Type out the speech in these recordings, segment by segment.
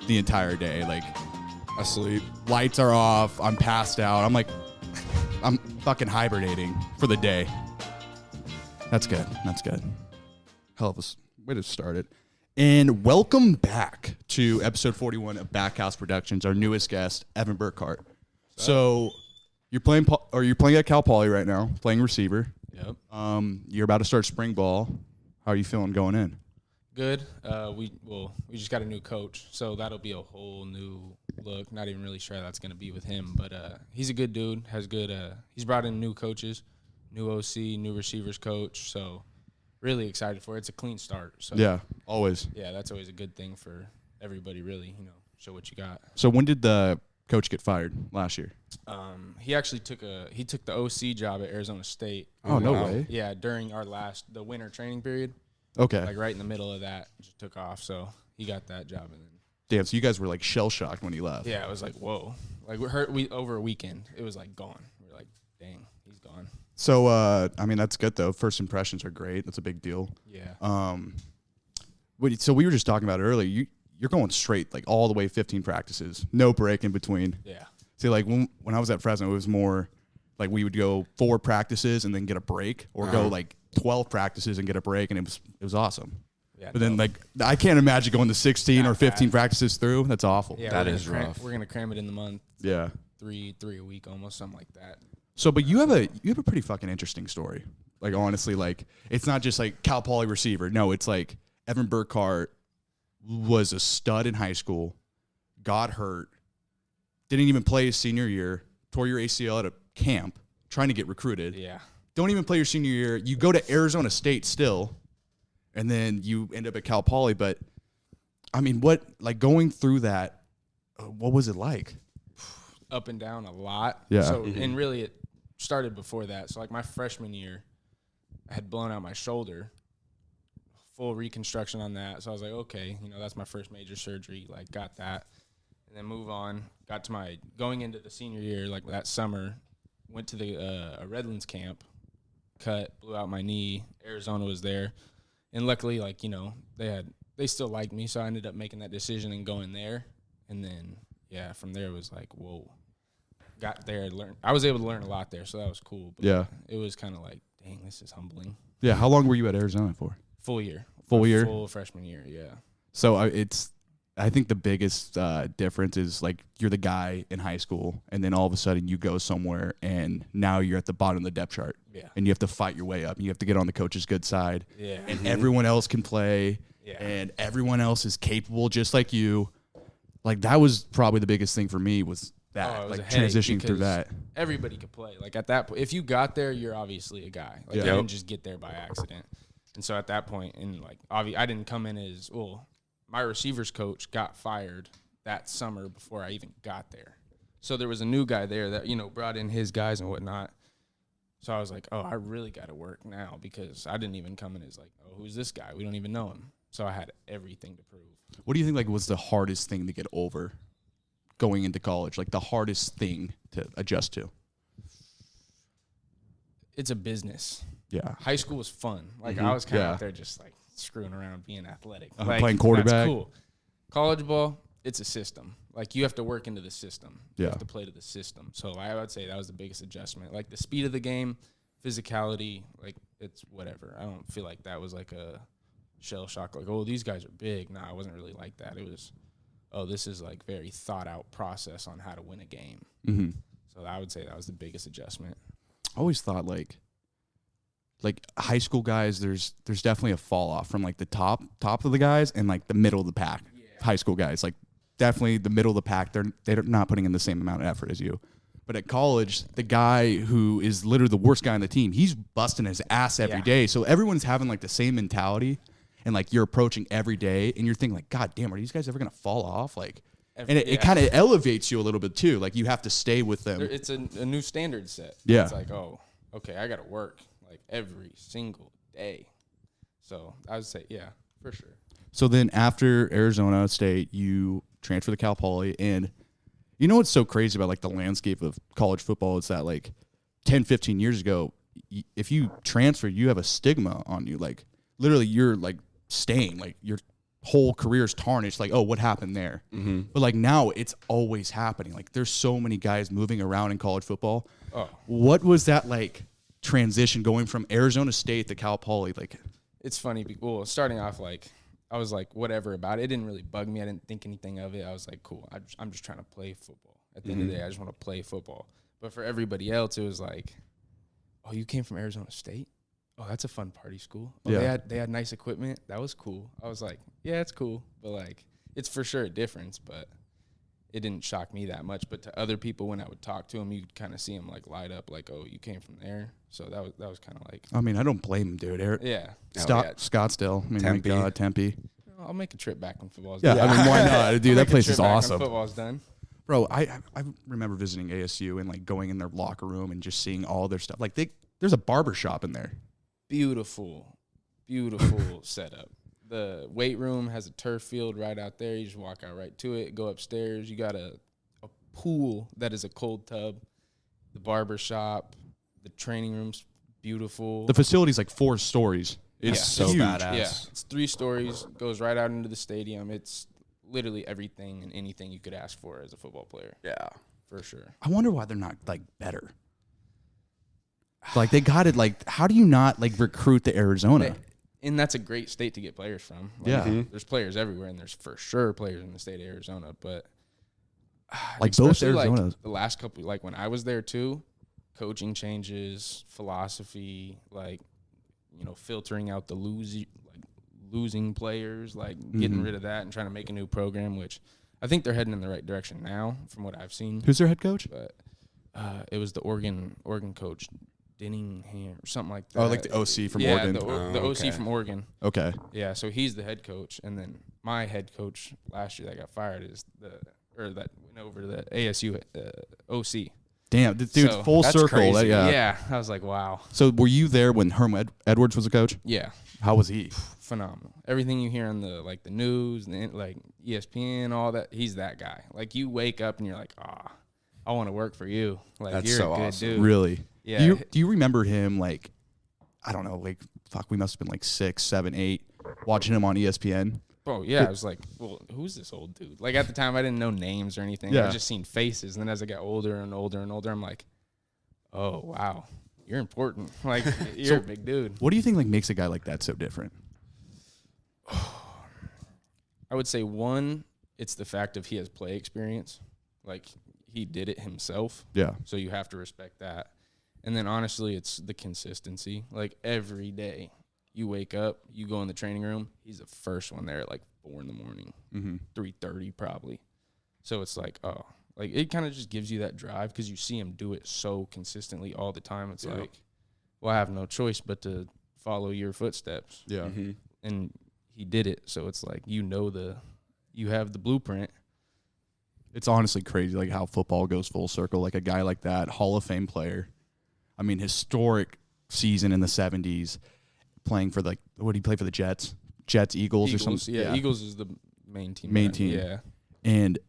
the entire day. Like, Asleep. lights are off. I'm passed out. I'm like, I'm fucking hibernating for the day. That's good. That's good. Hell of a way to start it. And welcome back to episode 41 of Backhouse Productions. Our newest guest, Evan Burkhart. So you're playing at Cal Poly right now, playing receiver. Yep. You're about to start spring ball. How are you feeling going in? Good. We just got a new coach, so that'll be a whole new look. Not even really sure how that's going to be with him, but he's a good dude. Has good. He's brought in new coaches, new OC, new receivers coach. So really excited for it. It's a clean start. So Yeah, always. yeah, that's always a good thing for everybody. Really, show what you got. So when did the coach get fired last year? He actually took the OC job at Arizona State. Oh, no way. Yeah, during the winter training period. Okay. Like right in the middle of that, just took off. So he got that job, and then Damn, so you guys were like shell shocked when he left. yeah, it was like whoa. Like we over a weekend, it was like gone. We were like, dang, he's gone. So I mean that's good though. First impressions are great. That's a big deal. Yeah. So we were just talking about it earlier. You're going straight like all the way 15 practices, no break in between. Yeah. See, like when I was at Fresno, it was more like we would go 4 practices and then get a break, or go like 12 practices and get a break, and it was awesome. Yeah. But then like I can't imagine going to 16 or 15 practices through. That's awful. Yeah, That is rough. We're gonna cram it in the month. Yeah. Three a week, almost something like that. So, but you have a pretty fucking interesting story. Like honestly, like it's not just like Cal Poly receiver. No, it's like Evan Burkhart was a stud in high school, got hurt, didn't even play his senior year, tore your ACL at a camp, trying to get recruited. Yeah. Don't even play your senior year. You go to Arizona State still, and then you end up at Cal Poly. But I mean, going through that, what was it like? Up and down a lot. Yeah. So and really it started before that. So like my freshman year, I had blown out my shoulder, full reconstruction on that. So I was like, okay, that's my first major surgery. Like got that, and then move on. Got to going into the senior year, like that summer, went to the a Redlands camp, blew out my knee. Arizona was there, and luckily, like they still liked me, so I ended up making that decision and going there. And then yeah, from there it was like whoa. Got there, learned. I was able to learn a lot there, so that was cool. But Yeah. it was kind of like, dang, this is humbling. Yeah. How long were you at Arizona for? Full year. Full year? Full freshman year, yeah. So I think the biggest difference is like you're the guy in high school, and then all of a sudden you go somewhere, and now you're at the bottom of the depth chart. Yeah. And you have to fight your way up. And you have to get on the coach's good side. Yeah. And everyone else can play. Yeah. And everyone else is capable just like you. Like that was probably the biggest thing for me was that, it was like a headache transitioning through because that. Everybody could play. Like at that point, if you got there, you're obviously a guy. Like Yeah. you didn't just get there by accident. And so at that point, and like I didn't come in as my receivers coach got fired that summer before I even got there. So there was a new guy there that brought in his guys and whatnot. So I was like, oh, I really got to work now because I didn't even come in as like, oh, who's this guy? We don't even know him. So I had everything to prove. What do you think like was the hardest thing to get over going into college? Like the hardest thing to adjust to? It's a business. Yeah. High school was fun. Like I was kind of Yeah. out there just like screwing around, being athletic, playing quarterback. That's cool. College ball, it's a system. Like you have to work into the system. You Yeah. have to play to the system. So I would say that was the biggest adjustment. Like the speed of the game, physicality, like it's whatever. I don't feel like that was like a shell shock. Like, oh, these guys are big. Nah, I wasn't really like that. It was, oh, this is like very thought out process on how to win a game. Mm-hmm. So I would say that was the biggest adjustment. I always thought like high school guys, there's definitely a fall off from like the top of the guys and like the middle of the pack. Yeah. High school guys, like definitely the middle of the pack, they're not putting in the same amount of effort as you. But at college, the guy who is literally the worst guy on the team, he's busting his ass every day. So everyone's having like the same mentality, and like you're approaching every day, and you're thinking like, God damn, are these guys ever gonna fall off? Like, and it kind of elevates you a little bit too. Like you have to stay with them. It's a new standard set. Yeah. It's like, oh, okay, I got to work like every single day. So I would say, yeah, for sure. So then after Arizona State, you transfer to Cal Poly, and you know what's so crazy about like the landscape of college football is that like 10, 15 years ago, if you transfer, you have a stigma on you. Like literally you're like staying, like you're whole career's tarnished. Like, oh, what happened there? Mm-hmm. But like now it's always happening. Like there's so many guys moving around in college football. Oh, What was that like transition going from Arizona State to Cal Poly? Like, it's funny. Well, starting off, like, I was like, whatever about it. It didn't really bug me. I didn't think anything of it. I was like, cool. I'm just trying to play football. At the end of the day, I just want to play football. But for everybody else, it was like, oh, you came from Arizona State? Oh, that's a fun party school. Oh, Yeah. they had nice equipment. That was cool. I was like, yeah, it's cool. But, like, it's for sure a difference. But it didn't shock me that much. But to other people, when I would talk to them, you'd kind of see them, like, light up, like, oh, you came from there. So that was kind of like, I mean, I don't blame him, dude. yeah. Scottsdale. I mean, Tempe. my God, Tempe. I'll make a trip back when football's Yeah, done. I mean, why not, dude? I'll That make a place trip is back when awesome, football's done. bro. I remember visiting ASU and like going in their locker room and just seeing all their stuff. Like there's a barber shop in there. Beautiful setup. The weight room has a turf field right out there. You just walk out right to it, go upstairs. You got a pool that is a cold tub. The barber shop, the training room's beautiful. The facility's like 4 stories. It's so huge. badass. Yeah, it's 3 stories, goes right out into the stadium. It's literally everything and anything you could ask for as a football player, Yeah. for sure. I wonder why they're not like better. Like they got it. Like, how do you not like recruit to Arizona? And that's a great state to get players from. Like, Yeah. there's players everywhere, and there's for sure players in the state of Arizona. But Like both especially, like, Arizonas. the last couple, like when I was there too, coaching changes, philosophy, like, you know, filtering out the losing players, like getting rid of that and trying to make a new program, which I think they're heading in the right direction now, from what I've seen. Who's their head coach? But it was the Oregon coach, Dinningham or something like that. Oh, like the OC from yeah, Oregon. the okay. OC from Oregon. Okay. Yeah, so he's the head coach, and then my head coach last year that got fired is that went over to the ASU OC. Damn, dude, So, full that's circle. crazy. Yeah, I was like, wow. So were you there when Herm Edwards was a coach? Yeah, How was he? phenomenal. Everything you hear on the news and like ESPN, all that, he's that guy. Like you wake up and you're like, I want to work for you. Like That's you're so a good awesome. dude. Really? Yeah. Do you remember him like, I don't know, like fuck, we must have been like 6, 7, 8, watching him on ESPN. Bro, yeah, I was like, well, who's this old dude? Like at the time, I didn't know names or anything. Yeah. I just seen faces, and then as I got older and older and older, I'm like, oh wow, you're important. Like you're a big dude. What do you think like makes a guy like that so different? I would say one, it's the fact of he has play experience. Like he did it himself. Yeah. So you have to respect that. And then honestly, it's the consistency. Like every day you wake up, you go in the training room, he's the first one there at like 4 a.m, 3:30 probably. So it's like, oh, like it kind of just gives you that drive because you see him do it so consistently all the time. It's like, well, I have no choice but to follow your footsteps. Yeah. Mm-hmm. And he did it. So it's like, you have the blueprint. It's honestly crazy like how football goes full circle. Like a guy like that, Hall of Fame player. I mean, historic season in the 70s, playing for like, what did he play for, the Jets, Eagles or something? Yeah, Eagles is the main team. Main right? team. Yeah. And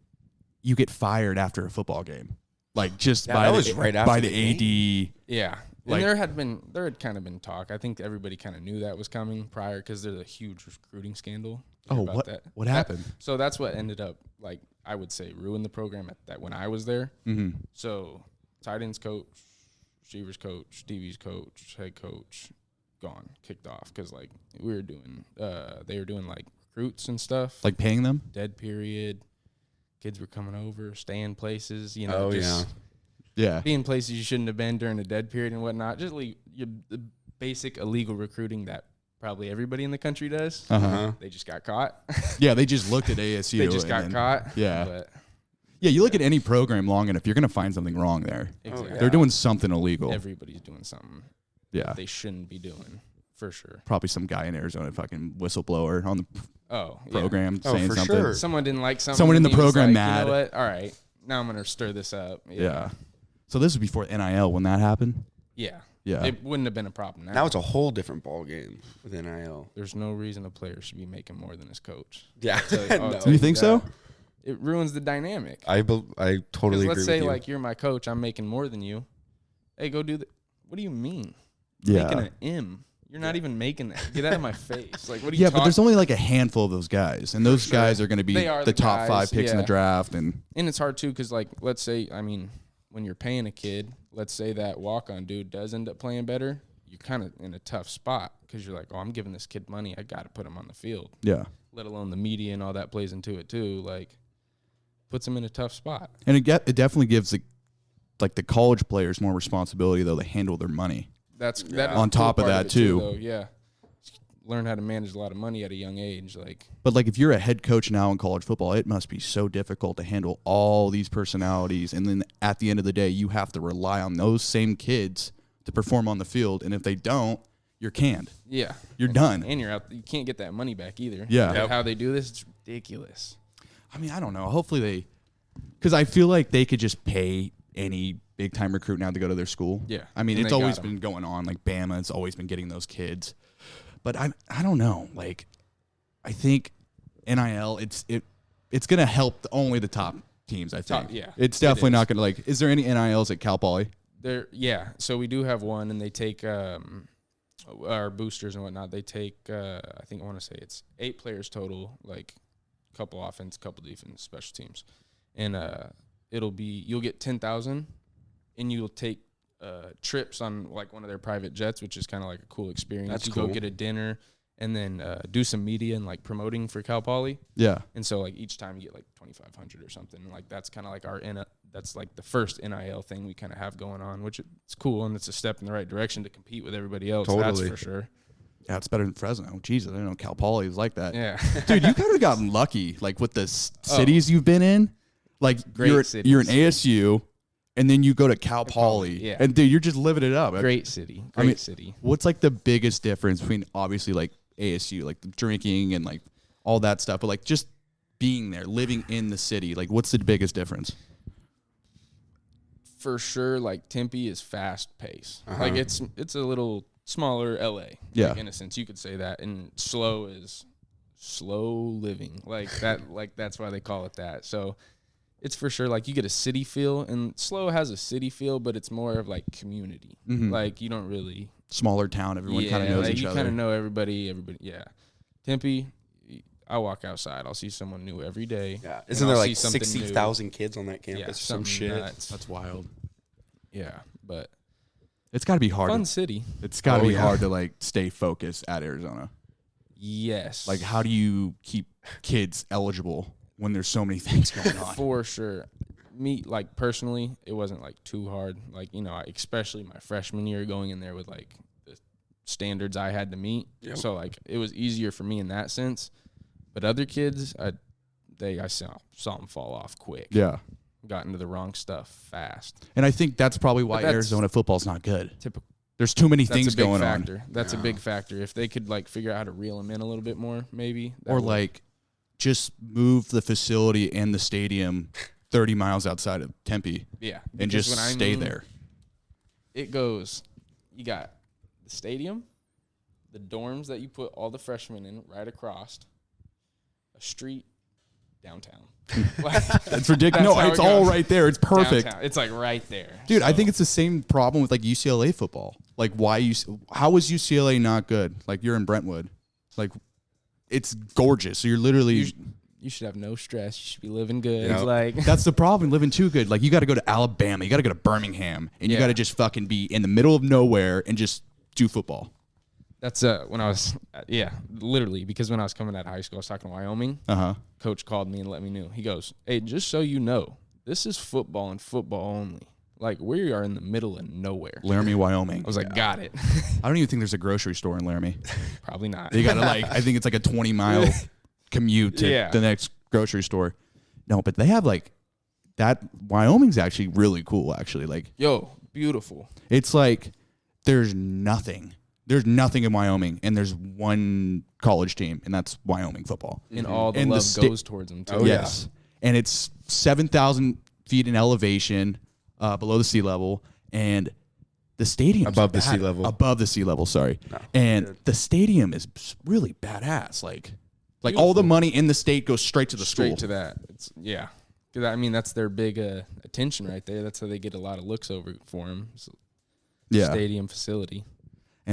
you get fired after a football game, like just Yeah, by that the, was right after by the the AD. Yeah. Like- And there had kind of been talk. I think everybody kind of knew that was coming prior because there's a huge recruiting scandal. You hear Oh, about what? that? What happened? So that's what ended up, like, I would say, ruined the program when I was there. Mm-hmm. So tight ends coach, receivers coach, DBs coach, head coach, gone, kicked off because like they were doing like recruits and stuff. Like paying them? Dead period. Kids were coming over, staying places, you know. Oh, just Yeah. being places you shouldn't have been during the dead period and whatnot. Just the basic illegal recruiting that probably everybody in the country does. Uh-huh. They just got caught. Yeah, they just looked at ASU. They just and got then- caught. Yeah. But Yeah, you look at any program long enough, you're going to find something wrong there. exactly. They're doing something illegal. Everybody's doing something Yeah. they shouldn't be doing, for sure. Probably some guy in Arizona fucking whistleblower on the Oh, yeah. program Oh, saying for something. sure. Someone didn't like something. Someone in and the he was program like, mad. You know what? All right. Now I'm going to stir this up. Yeah. So this was before NIL when that happened? Yeah. Yeah. It wouldn't have been a problem now. Now it's a whole different ball game with NIL. There's no reason a player should be making more than his coach. Yeah. I'll No. tell You think so? It ruins the dynamic. I totally agree Let's with say you. like you're my coach, I'm making more than you. Hey, go do the. What do you mean? Yeah. Making an M. You're not even making that. Get out of my face. Like, what are you Yeah, talking? but there's only like a handful of those guys, and those guys are going to be They are the the top guys, 5 picks in the yeah. draft. And it's hard too, because like, let's say, I mean, when you're paying a kid, let's say that walk-on dude does end up playing better, you're kind of in a tough spot because you're like, oh, I'm giving this kid money, I got to put him on the field. yeah, Let alone the media and all that plays into it too. Like, puts him in a tough spot. and it definitely gives the college players more responsibility though to handle their money. That is On a top of part that, it too. though. Yeah, learn how to manage a lot of money at a young age. Like, But like if you're a head coach now in college football, it must be so difficult to handle all these personalities, and then at the end of the day, you have to rely on those same kids to perform on the field, and if they don't, you're canned. yeah, You're done. and you're out. You can't get that money back either. Yeah. Like, how they do this, it's ridiculous. I mean, I don't know. Hopefully because I feel like they could just pay any big time recruit now to go to their school. Yeah. I mean, And it's they always got 'em. been going on. Like Bama's always been getting those kids, but I don't know. Like, I think NIL it's gonna help only the top teams. I think. Yeah, It's it definitely is. not gonna like. Is there any NILs at Cal Poly? Yeah. So we do have one, and they take our boosters and whatnot. They take I think I want to say it's 8 players total, like a couple offense, couple defense, special teams, and you'll get 10,000, and you'll take trips on like one of their private jets, which is kind of like a cool experience. That's you cool. go get a dinner, and then do some media and like promoting for Cal Poly. Yeah. And so like each time you get like 2,500 or something. Like that's kind of like that's like the first NIL thing we kind of have going on, which it's cool, and it's a step in the right direction to compete with everybody else. That's Totally. for sure. Yeah, it's better than Fresno. Jesus, I didn't know Cal Poly was like that. Yeah. Dude, you kind of gotten lucky, like with the cities you've been in. Like Great you're in cities. ASU, and then you go to Cal Poly, yeah. and dude, you're just living it up. Great city. I mean, City. What's like the biggest difference between obviously like ASU, like the drinking and like all that stuff, but like just being there, living in the city? Like, what's the biggest difference? For sure, like Tempe is fast pace. Uh-huh. Like it's a little smaller LA. Yeah. Like in a sense, you could say that. And slow is slow living. Like that. Like that's why they call it that. So it's for sure like you get a city feel, and slow has a city feel, but it's more of like community. Mhm. Like you don't really. Smaller town, everyone kind of knows like each you other. kind of know everybody. Yeah. Tempe, I walk outside, I'll see someone new every day. Yeah. and Isn't I'll there see like something 60,000 kids on that new. campus Yeah, or some something shit? nuts. That's wild. Yeah, but It's got to be hard. fun city. It's got to Oh, be yeah. hard to like stay focused at Arizona. Yes. Like, how do you keep kids eligible when there's so many things going on? For sure. Me, like, personally, it wasn't, like, too hard. Like, you know, especially my freshman year going in there with, like, the standards I had to meet. Yep. So, like, it was easier for me in that sense. But other kids, I saw them fall off quick. Yeah. Got into the wrong stuff fast. And I think that's probably why that's Arizona football's not good. Typical. There's too many That's things a big going factor. on. That's a big factor. If they could, like, figure out how to reel them in a little bit more, maybe. that Or would- like just move the facility and the stadium 30 miles outside of Tempe yeah. and because just when I stay mean- there. It goes, you got the stadium, the dorms that you put all the freshmen in right across, a street, downtown. Like, It's ridiculous. No, That's how it's it all goes. right there. It's perfect. downtown. It's like right there. Dude, I So, think it's the same problem with like UCLA football. Like how was UCLA not good? Like you're in Brentwood. Like it's gorgeous. So you're literally you should have no stress. You should be living good. Yeah. Like that's the problem, living too good. Like you got to go to Alabama, you got to go to Birmingham, and you Yeah. got to just fucking be in the middle of nowhere and just do football. that's when I was literally, because when I was coming out of high school, I was talking to Wyoming. Uh-huh. Coach called me and let me know. He goes, "Hey, just so you know, this is football and football only. Like we are in the middle of nowhere." Laramie, Wyoming. I was like, "Got it." I don't even think there's a grocery store in Laramie. Probably not. They got to like I think it's like a 20-mile commute to Yeah. the next grocery store. No, but they have like that Wyoming's actually really cool actually. Like Yo, beautiful. it's like there's nothing. There's nothing in Wyoming, and there's one college team, and that's Wyoming football. And all the And the love sta- goes towards them too. Oh, yeah. Yes. And it's 7,000 feet in elevation below the sea level, and the stadium Above the sea level. Above the sea level, sorry. No, And good. the stadium is really badass. Like all the money in the state goes straight to the Straight school. to that. It's 'Cause, I mean, that's their big attention right there. That's how they get a lot of looks over for them. Yeah. Stadium facility.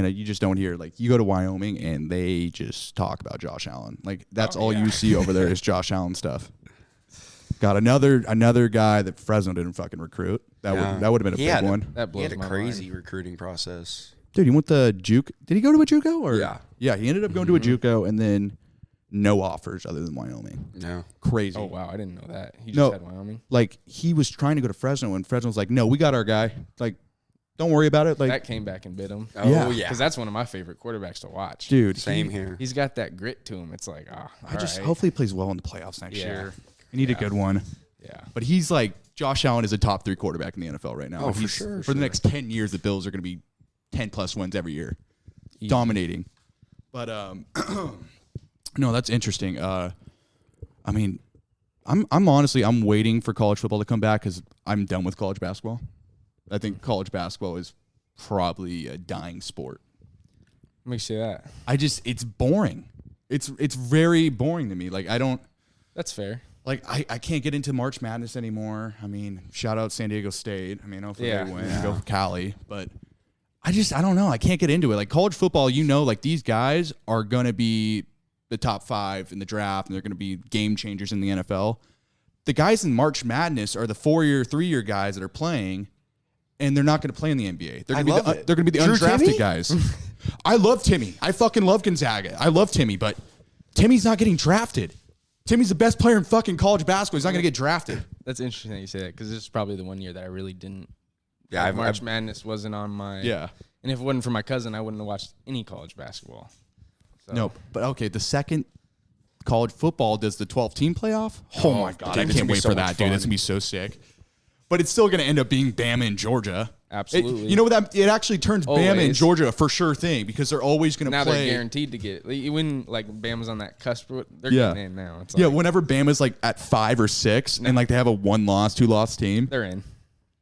And you just don't hear, like, you go to Wyoming and they just talk about Josh Allen. Like, that's all yeah. you see over there is Josh Allen stuff. Got another guy that Fresno didn't fucking recruit. That would have been a big one. That blows He had a my crazy mind. recruiting process. Dude, he went to Juke. Did he go to a JUCO? Or? Yeah. Yeah, he ended up going to a JUCO and then no offers other than Wyoming. No. Crazy. Oh, wow. I didn't know that. He just No. had Wyoming. Like, he was trying to go to Fresno and Fresno was like, no, we got our guy. Like, don't worry about it. Like, That came back and bit him. Oh, Yeah. yeah. Because that's one of my favorite quarterbacks to watch. dude, Same here. He's got that grit to him. It's like, hopefully he plays well in the playoffs next Yeah. year. We need a good one. Yeah. But he's like, Josh Allen is a top 3 quarterback in the NFL right now. Oh, And for he's- sure, For the next 10 years, the Bills are going to be 10-plus wins every year. Easy. Dominating. But, no, that's interesting. I mean, I'm honestly, I'm waiting for college football to come back because I'm done with college basketball. I think college basketball is probably a dying sport. What makes you say that? It's boring. It's very boring to me. Like, I don't. That's fair. Like, I can't get into March Madness anymore. I mean, shout out San Diego State. I mean, hopefully Yeah. they win. Go for Cali. But I don't know. I can't get into it. Like, college football, like, these guys are going to be the top 5 in the draft, and they're going to be game changers in the NFL. The guys in March Madness are the 4-year, 3-year guys that are playing, and they're not going to play in the NBA. They're going to be the Drew undrafted Timmy? guys. I love Timmy. I fucking love Gonzaga. I love Timmy, but Timmy's not getting drafted. Timmy's the best player in fucking college basketball. He's not going to get drafted. That's interesting that you say that because this is probably the one year that I really didn't. Yeah, like, March Madness wasn't on my. Yeah. And if it wasn't for my cousin, I wouldn't have watched any college basketball. So. No, but okay, the second college football does the 12-team playoff. Oh my God, dude, I it's can't gonna be wait so for much that, dude. fun. It's going to be so sick. But it's still going to end up being Bama and Georgia. Absolutely. You know what? It actually turns Bama and Always. Georgia a for sure thing because they're always going to Now play. they're guaranteed to get it. When like Bama's on that cusp, they're Yeah. getting in now. It's Yeah, like, whenever Bama's like at 5 or 6 and like they have a 1-loss, 2-loss team, they're in.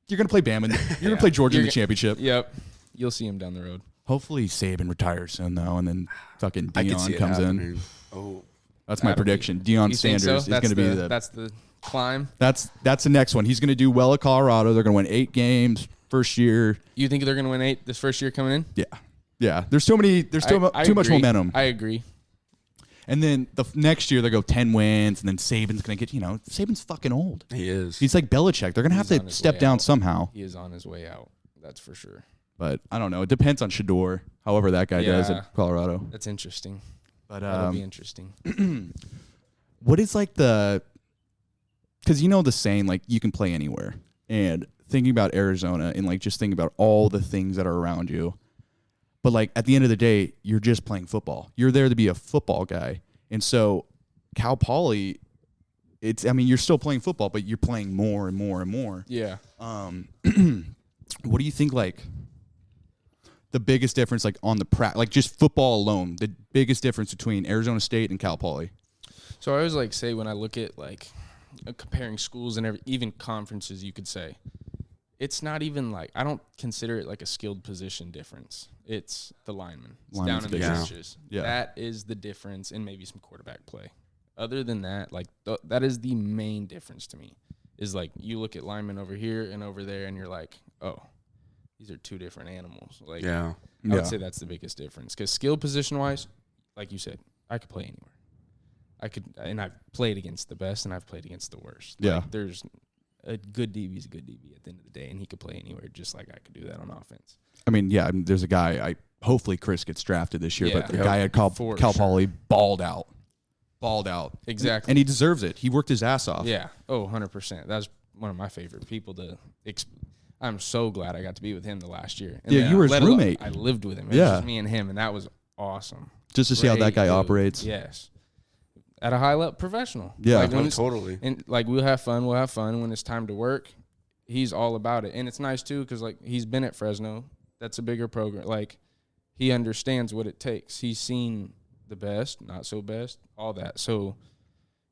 you're going to play Bama. You're going to play Georgia in the championship. Yep. You'll see him down the road. Hopefully Saban retires soon though, and then fucking I could Deion see it comes in. happening. Oh, That's my That'll be- prediction. Deion You think Sanders so? is going to be the. That's the climb. That's the next one. He's going to do well at Colorado. They're going to win 8 games first year. You think they're going to win 8 this first year coming in? Yeah. There's too many. There's too much agree. momentum. I agree. And then the next year they go 10 wins, and then Saban's going to get. Saban's fucking old. he is. He's like Belichick. They're going to have He's on to his step way down out. somehow. He is on his way out. That's for sure. But I don't know. It depends on Shador. However that guy does Yeah. at Colorado. That's interesting. But That'll be interesting. what is like the? Because the saying like you can play anywhere, and thinking about Arizona and like just thinking about all the things that are around you. But like at the end of the day, you're just playing football. You're there to be a football guy, and so Cal Poly, you're still playing football, but you're playing more and more and more. Yeah. What do you think like the biggest difference like on the like just football alone, the biggest difference between Arizona State and Cal Poly? So I always like say when I look at like comparing schools and even conferences, you could say it's not even like I don't consider it like a skilled position difference. It's the lineman. It's Lineman's down in the big. trenches. Yeah. That is the difference, and maybe some quarterback play. Other than that, like that is the main difference to me. Is like you look at linemen over here and over there, and you're like, oh, these are 2 different animals. Like Yeah. I would say that's the biggest difference. Because skill position wise, like you said, I could play anywhere. And I've played against the best, and I've played against the worst. Yeah. Like, there's a good DB is a good DB at the end of the day, and he could play anywhere, just like I could do that on offense. There's a guy. Hopefully Chris gets drafted this year, but the Yeah. guy at Cal For Poly balled out, Exactly. and he deserves it. He worked his ass off. Yeah. Oh, 100%. That's one of my favorite people to. I'm so glad I got to be with him the last year. And Yeah, then you were his let alone- roommate. I lived with him. It Yeah. was just me and him, and that was awesome. Just to see how that Great guy dude. operates. Yes. At a high level, professional. Yeah. Like, when No, it's- totally. And like we'll have fun. When it's time to work, he's all about it. And it's nice too because like he's been at Fresno. That's a bigger program. Like he understands what it takes. He's seen the best, not so best, all that. So,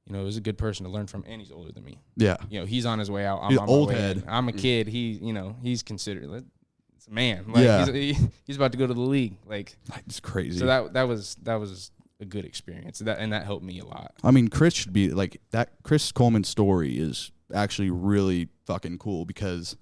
it was a good person to learn from. And he's older than me. Yeah. He's on his way out. I'm He's on my old way head. in. I'm a kid. He's considered. It's a man. Like Yeah. he's about to go to the league. Like It's crazy. so that was a good experience. That helped me a lot. Chris should be like that. Chris Coleman story is actually really fucking cool because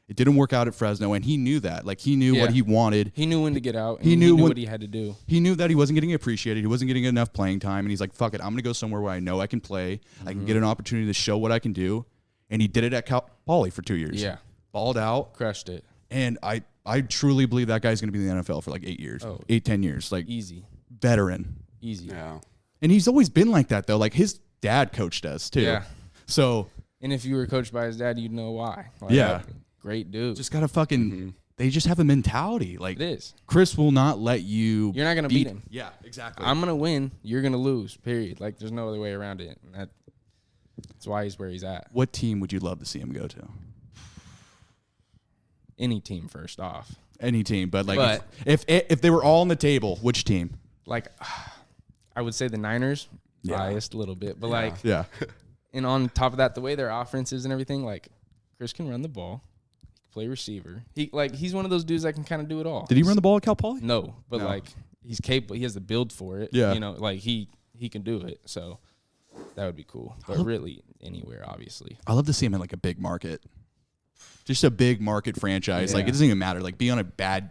It didn't work out at Fresno, and he knew that. Like, he knew what he wanted. He knew when to get out. And He knew what he had to do. He knew that he wasn't getting appreciated. He wasn't getting enough playing time, and he's like, fuck it, I'm going to go somewhere where I know I can play. I can get an opportunity to show what I can do. And he did it at Cal Poly for 2 years. Yeah. Balled out. Crushed it. And I truly believe that guy's going to be in the NFL for like 8 years. 10 years. Like, Easy. veteran. Easy. Yeah. And he's always been like that, though. Like, his dad coached us, too. Yeah. So. And if you were coached by his dad, you'd know why. Like, Yeah. Great dude. Just got to fucking. They just have a mentality. Like, it is. Chris will not let you. You're not going to beat him. Yeah, exactly. I'm going to win. You're going to lose, period. Like, there's no other way around it. And that's why he's where he's at. What team would you love to see him go to? Any team, first off. Any team. But, like, if they were all on the table, which team? Like, I would say the Niners. Yeah. Biased a little bit. But, like, Yeah. and on top of that, the way their offense is and everything, like, Chris can run the ball. Play receiver. He's one of those dudes that can kind of do it all. Did he run the ball at Cal Poly? No, but like he's capable. He has the build for it. Yeah. You know, like he can do it. So that would be cool. But really anywhere, obviously. I love to see him in like a big market. Just a big market franchise. Like, Yeah. it doesn't even matter. Like, be on a bad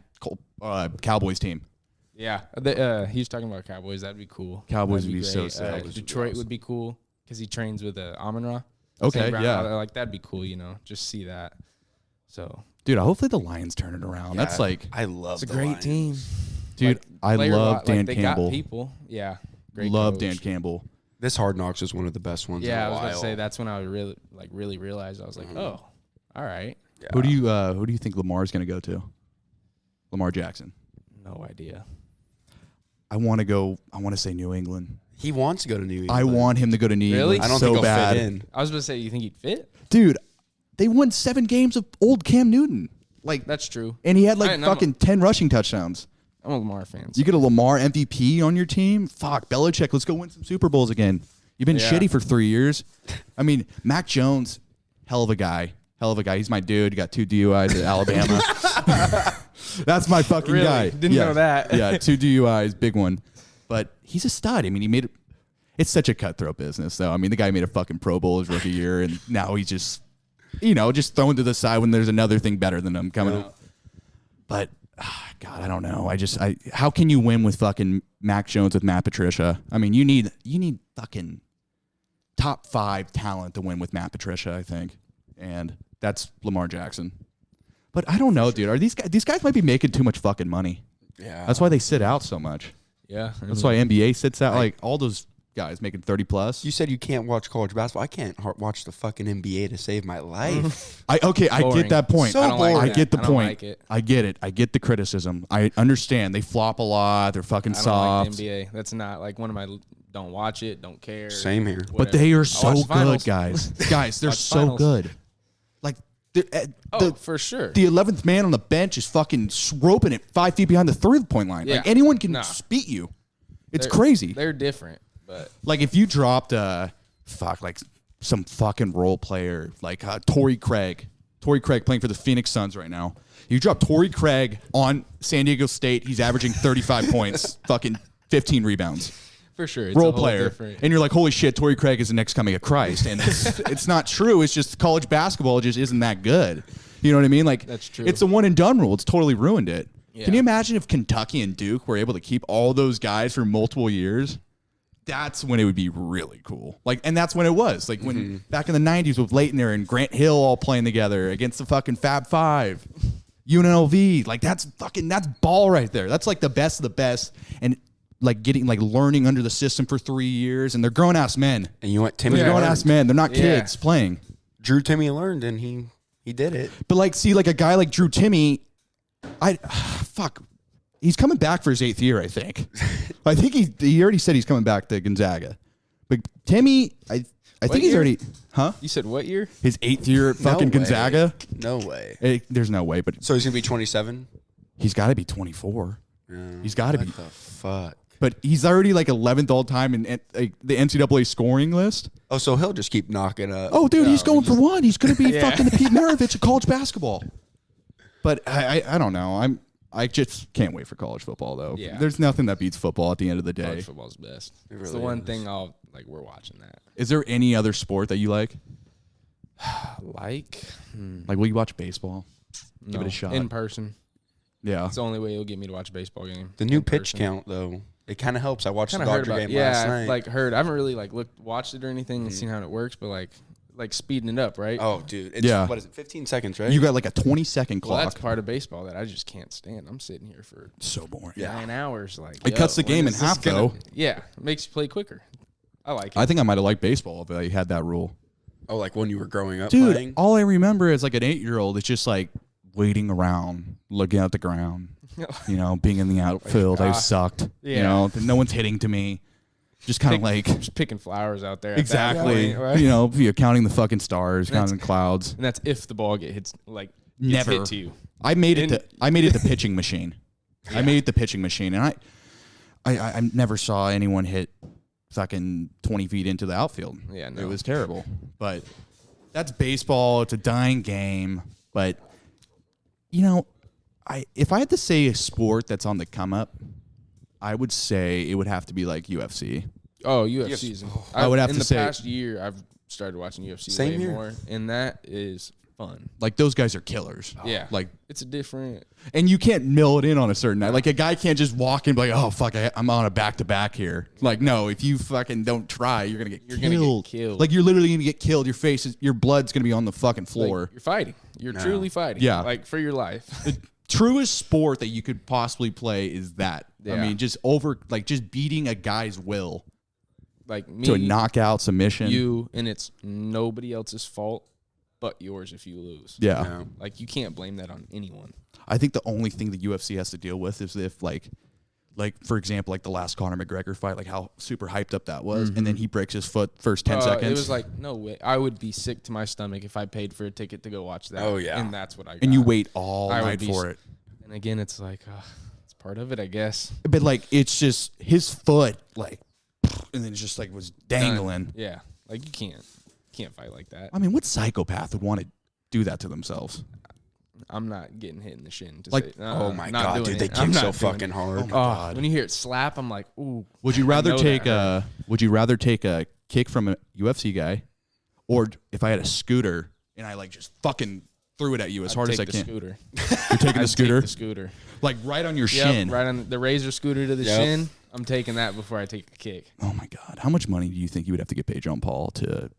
Cowboys team. Yeah. He's talking about Cowboys. That'd be cool. Cowboys That'd would be so great. sick. Detroit would be cool because he trains with Amon-Ra. Okay, St. Brown. yeah. Like that'd be cool. You know, just see that. So. Dude, hopefully the Lions turn it around. That's like, I love It's a the great Lions. team. dude, I Player love lot, Dan they Campbell. Got people. Yeah. Great Love coach. Dan Campbell. This Hard Knocks is one of the best ones Yeah, I in a was while. gonna say that's when I really realized I was like, oh, all right. Yeah. Who do you think Lamar's going to go to? Lamar Jackson. No idea. I want to say New England. He wants to go to New England. I want him to go to New Really? England I don't so think he'll bad. fit in. I was gonna say, you think he'd fit? Dude, they won 7 games of old Cam Newton. Like, That's true. and he had like I'm fucking 10 rushing touchdowns. I'm a Lamar fan. You get a Lamar MVP on your team? Fuck, Belichick, let's go win some Super Bowls again. You've been Yeah. shitty for 3 years. I mean, Mac Jones, hell of a guy. He's my dude. Got 2 DUIs at Alabama. That's my fucking Really? guy. Didn't Yeah. know that. Yeah, 2 DUIs, big one. But he's a stud. I mean, he made it. It's such a cutthroat business, though. I mean, the guy made a fucking Pro Bowl his rookie year, and now he's just, just thrown to the side when there's another thing better than him coming up. But God, I don't know. How can you win with fucking Mac Jones with Matt Patricia? I mean, you need fucking top 5 talent to win with Matt Patricia, I think, and that's Lamar Jackson. But I don't know, dude. Are these guys might be making too much fucking money? Yeah. That's why they sit out so much. Yeah. That's why NBA sits out. Like all those guys making 30 plus. You said you can't watch college basketball. I can't watch the fucking NBA to save my life. I get Boring. that point. So I don't like boring. I that. get the I don't point. like it. I get it. I get the criticism. I understand. They flop a lot. They're fucking I don't soft. like the NBA. That's not like one of my. Don't watch it. Don't care. Same here. But whatever. they are I'll so watch the good, finals. guys. Guys, they're Watch so finals. good. Like For sure. the 11th man on the bench is fucking roping it 5 feet behind the 3-point line. Yeah. Like anyone can Nah. beat you. It's They're- crazy. They're different, but Like if you dropped like some fucking role player like Torrey Craig playing for the Phoenix Suns right now. You drop Torrey Craig on San Diego State, he's averaging 35 points, fucking 15 rebounds. for sure, it's Role a whole player, different- and you're like, holy shit, Torrey Craig is the next coming of Christ, and it's not true. It's just college basketball just isn't that good. You know what I mean? Like That's true. It's a one and done rule. It's totally ruined it. Yeah. Can you imagine if Kentucky and Duke were able to keep all those guys for multiple years? That's when it would be really cool. Like, and that's when it was. Like when back in the 90s with Leitner and Grant Hill all playing together against the fucking Fab Five, UNLV. Like that's ball right there. That's like the best of the best. And like learning under the system for 3 years, and they're grown ass men. And you went Timmy They're grown learned. ass men. They're not Yeah. kids playing. Drew Timmy learned, and he did it. But like, see, like a guy like Drew Timmy, he's coming back for his 8th year, I think. I think he already said he's coming back to Gonzaga. But Timmy, I think he's year? already, You said what year? his 8th year at fucking No way. Gonzaga. No way. There's no way, but So he's gonna be 27. he's got to be 24. He's got to be. What the fuck? But he's already like 11th all time in the NCAA scoring list. Oh, so he'll just keep knocking up. Oh, dude, he's going for one. He's going to be Yeah. fucking the Pete Maravich of college basketball. But I don't know. I just can't wait for college football though. Yeah. There's nothing that beats football at the end of the day. College football's best. It's really the one is. thing we're watching that. Is there any other sport that you like? Like, Like, will you watch baseball? Give it a shot. in person. Yeah. It's the only way you'll get me to watch a baseball game. The new in pitch person. count, though, it kind of helps. I watched the Kinda heard Dodger about game it. last Yeah, night. I've like heard. I haven't really like watched it or anything and seen how it works, but like speeding it up, right? Oh, dude. It's, Yeah. What is it, 15 seconds, right? You got like a 20-second Well, clock. that's part of baseball that I just can't stand. I'm sitting here for so boring. Yeah. 9 hours. Like It cuts the when game is in this half, gonna- though. Yeah, it makes you play quicker. I like it. I think I might have liked baseball if I had that rule. Oh, like when you were growing up Dude, playing? all I remember as like an 8-year-old is just like waiting around, looking at the ground, you know, being in the outfield. I sucked. Yeah. You know, no one's hitting to me. Just kind of like just picking flowers out there. At that exactly. point, right? You know, you're counting the fucking stars, That's- counting clouds. And that's if the ball gets Never. hit to you. I made it the pitching machine. I made it the pitching machine, and I never saw anyone hit fucking 20 feet into the outfield. Yeah, no. It was terrible. But that's baseball. It's a dying game. But you know, if I had to say a sport that's on the come up, I would say it would have to be like UFC. Oh, UFC. I would have in to the say- past year, I've started watching UFC Same way here. more, and that is fun. Like those guys are killers. Yeah, Like, it's a different. and you can't mill it in on a certain night. Like a guy can't just walk in and be like, oh fuck, I'm on a back to back here. Like no, if you fucking don't try, you're gonna get killed. Like you're literally gonna get killed. Your blood's gonna be on the fucking floor. Like, you're fighting. You're truly fighting. Yeah. like for your life. The truest sport that you could possibly play is that. I Yeah. mean, just beating a guy's will Like me, to a knockout submission. you, and it's nobody else's fault but yours if you lose. yeah. Yeah. Like you can't blame that on anyone. I think the only thing the UFC has to deal with is if like for example, like the last Conor McGregor fight, like how super hyped up that was, and then he breaks his foot first 10 seconds. It was like, no way. I would be sick to my stomach if I paid for a ticket to go watch that. Oh, yeah. And that's what I got. and you wait all I would night be for it. And again, it's like, it's part of it, I guess. But like it's just his foot, like, and then it's just like was dangling. Done. Yeah. Like you can't fight like that. I mean, what psychopath would want to do that to themselves? I'm not getting hit in the shin. To Like, say, Oh, my not God, doing dude. They it. I'm kick so not doing fucking it. hard. Oh, my God. When you hear it slap, I'm like, ooh. Would you I rather know take that a kick from a UFC guy, or if I had a scooter and I like just fucking threw it at you as hard as I I'd can? take the scooter. You're taking the I'd scooter, Take the scooter. like right on your Yep, shin. right on the razor scooter to the Yep. shin. I'm taking that before I take the kick. Oh my God! How much money do you think you would have to get paid John Paul to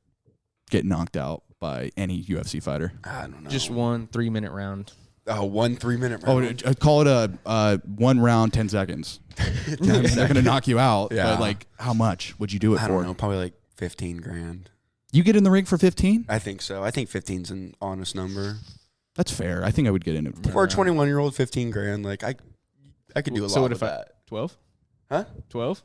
get knocked out by any UFC fighter? I don't know. Just 1 3-minute round. Oh, 1 3-minute Oh, round. call it a 1 round, 10 seconds. I mean, they're gonna knock you out. Yeah. But like, how much would you do it I for? don't know. Probably like 15 grand. You get in the ring for 15? I think so. I think 15's an honest number. That's fair. I think I would get in it. For a 21-year-old, 15 grand. Like I could do a lot So what with if I that. 12? Huh? 12?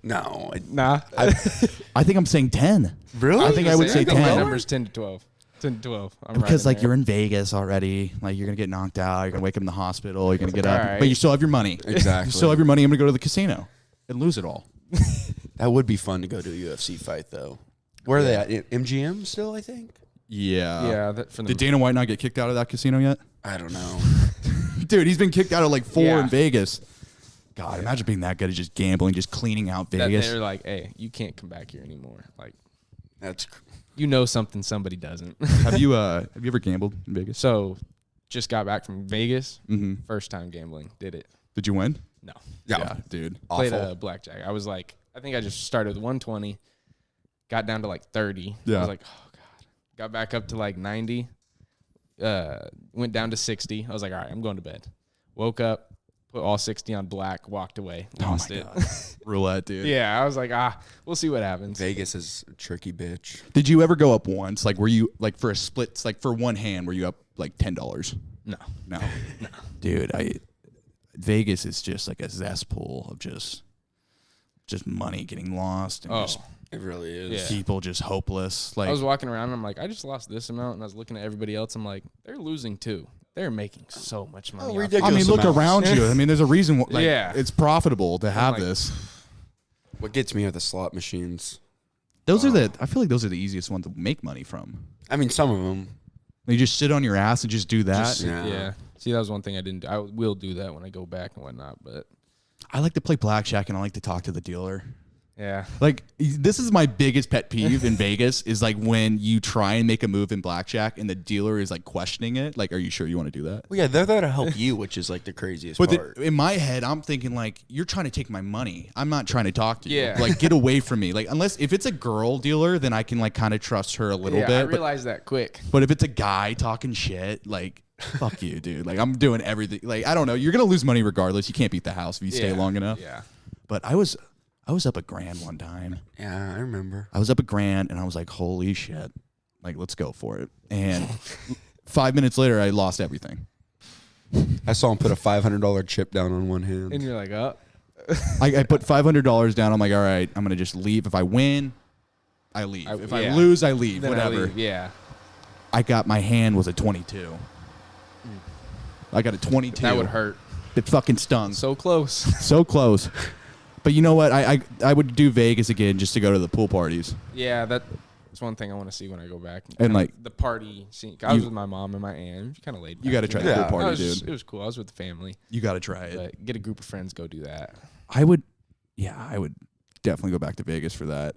No. Nah. I think I'm saying 10. Really? I think I would say My 10. number's 10 to 12. 10 to 12. I'm Because right like you're in Vegas already, like you're gonna get knocked out, you're gonna wake up in the hospital, you're gonna get up, All right. but you still have your money. Exactly. You still have your money. I'm gonna go to the casino and lose it all. That would be fun to go to a UFC fight, though. Where are they at? MGM still, I think? Yeah. Yeah, that for Did the Dana White not get kicked out of that casino yet? I don't know. Dude, he's been kicked out of like 4 Yeah. in Vegas. God, imagine being that good at just gambling, just cleaning out that Vegas. they're like, hey, you can't come back here anymore. Like, That's you know something somebody doesn't. Have you ever gambled in Vegas? So, just got back from Vegas. Mm-hmm. First time gambling. Did it. Did you win? No. Yeah, dude. Played awful. blackjack. I was like, I think I just started with 120, got down to like 30. Yeah. I was like, oh God. Got back up to like 90. Went down to 60. I was like, all right, I'm going to bed. Woke up, put all 60 on black, walked away, lost it. Roulette, dude. Yeah, I was like, we'll see what happens. Vegas is a tricky bitch. Did you ever go up once? Like, were you like for a split, like for one hand, were you up like $10? No. No. Dude, Vegas is just like a cesspool of just money getting lost and just It really is. Yeah. people just hopeless. Like, I was walking around and I'm like, I just lost this amount. And I was looking at everybody else. I'm like, they're losing too. They're making so much money. off ridiculous. I mean, look amounts. around you. I mean, there's a reason. Like, Yeah. it's profitable to have like- this. What gets me are the slot machines. Those are I feel like those are the easiest ones to make money from. I mean, some of them. You just sit on your ass and just do that. Just- Yeah. See, that was one thing I didn't do. I will do that when I go back and whatnot. But I like to play blackjack and I like to talk to the dealer. Yeah. Like, this is my biggest pet peeve in Vegas is like when you try and make a move in blackjack and the dealer is like questioning it. Like, are you sure you want to do that? Well, yeah, they're there to help you, which is like the craziest But part. in my head, I'm thinking like, you're trying to take my money. I'm not trying to talk to you. Yeah. Like, get away from me. Like, unless if it's a girl dealer, then I can like kind of trust her a little Yeah, bit. I realized that quick. But if it's a guy talking shit, like, fuck you, dude. Like, I'm doing everything. Like, I don't know. You're gonna lose money regardless. You can't beat the house if you stay long enough. Yeah. But I was up $1,000 one time. Yeah, I remember. I was up $1,000 and I was like, holy shit. Like, let's go for it. And 5 minutes later, I lost everything. I saw him put a $500 chip down on one hand. And you're like, oh. I put $500 down. I'm like, all right, I'm going to just leave. If I win, I leave. If I lose, I leave. Then whatever. I leave. Yeah. I got my hand was a 22. I got a 22. That would hurt. It fucking stung. So close. So close. But you know what? I would do Vegas again just to go to the pool parties. Yeah, that's one thing I want to see when I go back. And Kinda like the party scene. I was with my mom and my aunt. Kind of laid back. You got to try the Yeah. pool party, It dude. was cool. I was with the family. You got to try it. But get a group of friends, go do that. I would definitely go back to Vegas for that.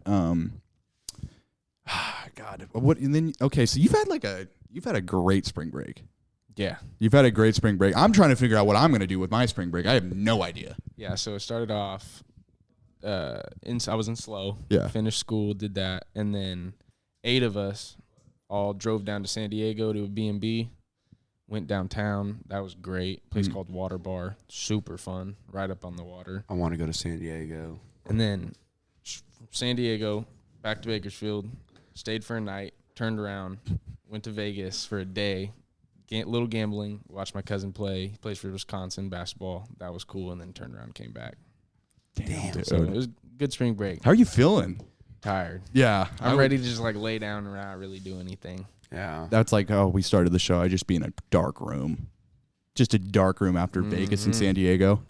God, what? And then okay, so you've had a great spring break. Yeah. You've had a great spring break. I'm trying to figure out what I'm going to do with my spring break. I have no idea. Yeah, so it started off I was in Slow. Yeah. Finished school, did that, and then 8 of us all drove down to San Diego to a B&B. Went downtown. That was great. Place called Water Bar. Super fun. Right up on the water. I want to go to San Diego. And then from San Diego back to Bakersfield. Stayed for a night. Turned around. Went to Vegas for a day. Little gambling. Watched my cousin play. He plays for Wisconsin basketball. That was cool. And then turned around and came back. Damn, dude. So it was a good spring break. How are you feeling? Tired. Yeah, I'm ready to just like lay down and not really do anything. Yeah. That's like, oh, we started the show. I just be in a dark room, just a dark room after Vegas and San Diego.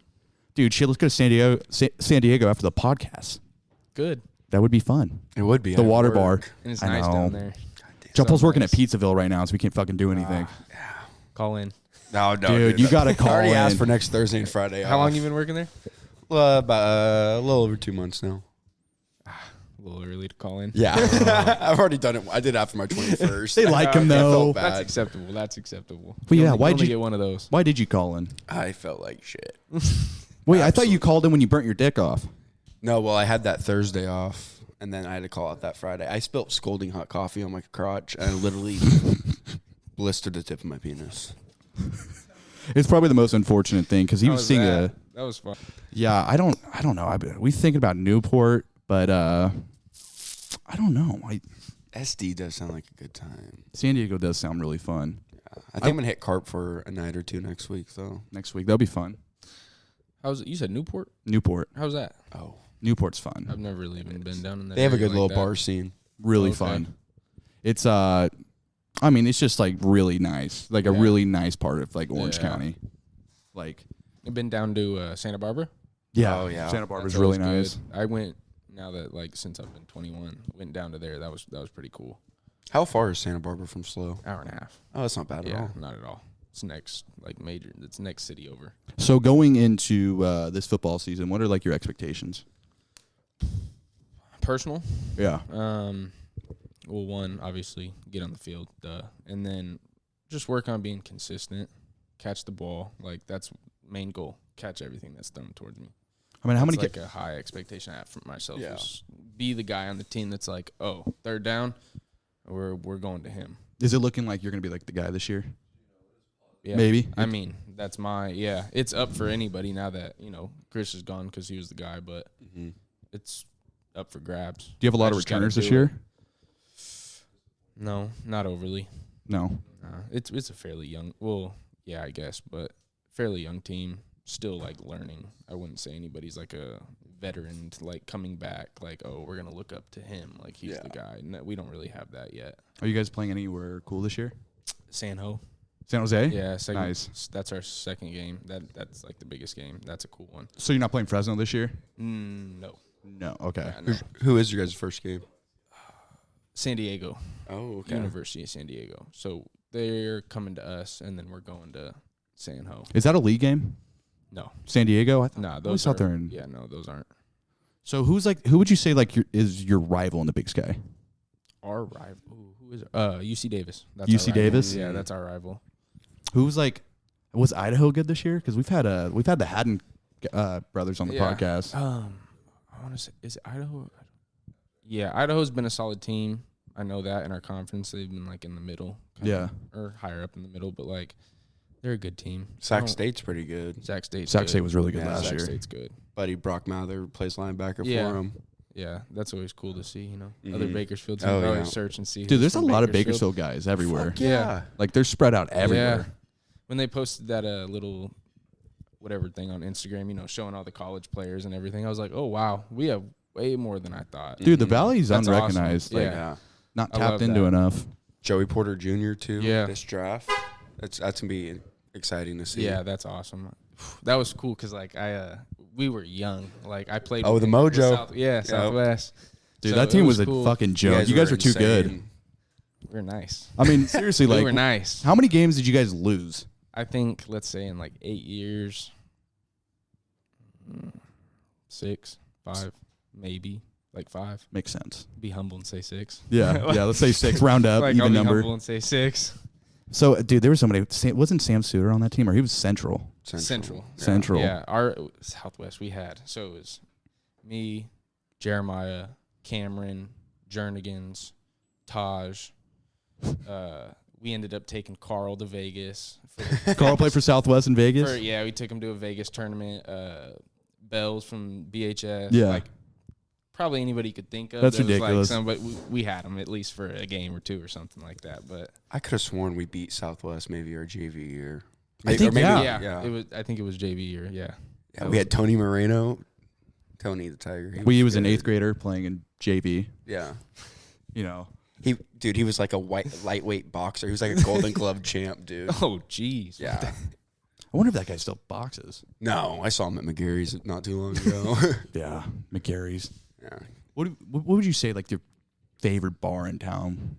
Dude, shit, let's go to San Diego after the podcast. Good. That would be fun. It would be. The at water work. bar. And it's I nice know. down there. John Paul's So working nice. at Pizzaville right now, so we can't fucking do anything. Call in. No, Dude, you got to call I already in. asked for next Thursday and Friday. How off. long you been working there? About a little over 2 months now. A little early to call in. Yeah. I've already done it. I did after my 21st. They like him, I though. felt That's bad. acceptable. That's acceptable. Well, yeah, Only- why'd only you- get one of those? Why did you call in? I felt like shit. Wait, I thought you called in when you burnt your dick off. No, well, I had that Thursday off, and then I had to call out that Friday. I spilt scalding hot coffee on my crotch, and I literally blistered the tip of my penis. It's probably the most unfortunate thing because he How was was seeing that? That was fun. Yeah, I don't know. We thinking about Newport, but I don't know. SD does sound like a good time. San Diego does sound really fun. I think I'm gonna hit Carp for a night or two next week, though. Next week that'll be fun. How's it? You said Newport? Newport, How's that? Oh, Newport's fun. I've never really even been down in that. they have a area good little like that. bar scene. Really Okay. fun. It's I mean, it's just like really nice, like a Yeah. really nice part of like Orange Yeah. County. Like, I've been down to Santa Barbara. yeah, Oh, yeah. Santa Barbara's That's really always nice. good. I went now that like since I've been 21, went down to there. That was pretty cool. How far is Santa Barbara from Slow? Hour and a half. Oh, that's not bad at Yeah, all. not at all. It's next like major. It's next city over. So going into this football season, what are like your expectations? Personal. Yeah, Well, one, obviously, get on the field, and then just work on being consistent, catch the ball. Like, that's main goal, catch everything that's thrown towards me. I mean, how many? That's like a high expectation I have for myself. Yeah. Is be the guy on the team that's like, oh, third down, we're going to him. Is it looking like you're gonna be like the guy this year? Yeah. Maybe. I mean, that's it's up for anybody now that, Chris is gone because he was the guy, but it's up for grabs. Do you have a lot of just gotta returners this do it. year? No, not overly. No. It's a fairly young, well, yeah, I guess, but fairly young team, still like learning. I wouldn't say anybody's like a veteran to like coming back, like, oh, we're gonna look up to him, like he's the guy. No, we don't really have that yet. Are you guys playing anywhere cool this year? San Jose, San Jose? yeah, Nice. That's our second game. That's like the biggest game. That's a cool one. So you're not playing Fresno this year? No, No. Okay. yeah, no. Who is your guys' first game? San Diego, Oh, okay. University of San Diego. So they're coming to us, and then we're going to San Jose. Is that a league game? No, San Diego? I no, always those thought are. they're in. Yeah, no, those aren't. So who would you say like is your rival in the Big Sky? Our rival. Who is it? UC Davis. That's UC our rival. Davis? Yeah, that's our rival. Who's like, was Idaho good this year? Because we've had the Haddon brothers on the podcast. I want to say, is it Idaho? Yeah, Idaho's been a solid team. I know that in our conference they've been like in the middle. Yeah. Or higher up in the middle, but like they're a good team. Sac State's pretty good. Sac State was really good Yeah, last Sac year. State's good. Buddy Brock Mather plays linebacker Yeah. for him. Yeah, that's always cool to see, you know. Mhm. Other Bakersfield teams Oh, yeah. always search and see. Dude, who's there's a from lot of Bakersfield guys everywhere. Fuck Yeah. Like they're spread out everywhere. Yeah. When they posted that little whatever thing on Instagram, you know, showing all the college players and everything, I was like, oh, wow, we have way more than I thought. Dude, the Valley's That's unrecognized. awesome. Like, Yeah. not I tapped love into that. enough. Joey Porter Jr. too. Yeah. This draft. That's gonna be exciting to see. Yeah, that's awesome. That was cool because like we were young. Like I played. Oh, with the with Mojo. Southwest. Dude, So that it team was a cool. fucking joke. You guys were too good. insane. We were nice. I mean, seriously, We like were nice. how many games did you guys lose? I think let's say in like 8 years, 6, 5, maybe like 5. Makes sense. Be humble and say 6. Yeah, yeah. Let's say 6. Round up, Like I'll even be number. humble and say 6. So, dude, there was somebody. Wasn't Sam Suter on that team, or he was Central? Central. Central. Yeah, our Southwest we had. So it was me, Jeremiah, Cameron, Jernigan's, Taj. We ended up taking Carl to Vegas. Carl played for Southwest in Vegas. Yeah, we took him to a Vegas tournament. Bells from BHS. Yeah. Like, probably anybody you could think of. That's There was, ridiculous. Like, but we had him at least for a game or two or something like that. But I could have sworn we beat Southwest maybe our JV year. I think, or maybe, yeah. It was. I think it was JV year. Yeah. Yeah, we had Tony Moreno. Tony the Tiger. He was an good. 8th grader playing in JV. Yeah. You know, He was like a lightweight boxer. He was like a Golden Glove champ, dude. Oh, jeez. Yeah. I wonder if that guy still boxes. No, I saw him at McGarry's not too long ago. Yeah, McGarry's. Yeah. What would you say like your favorite bar in town?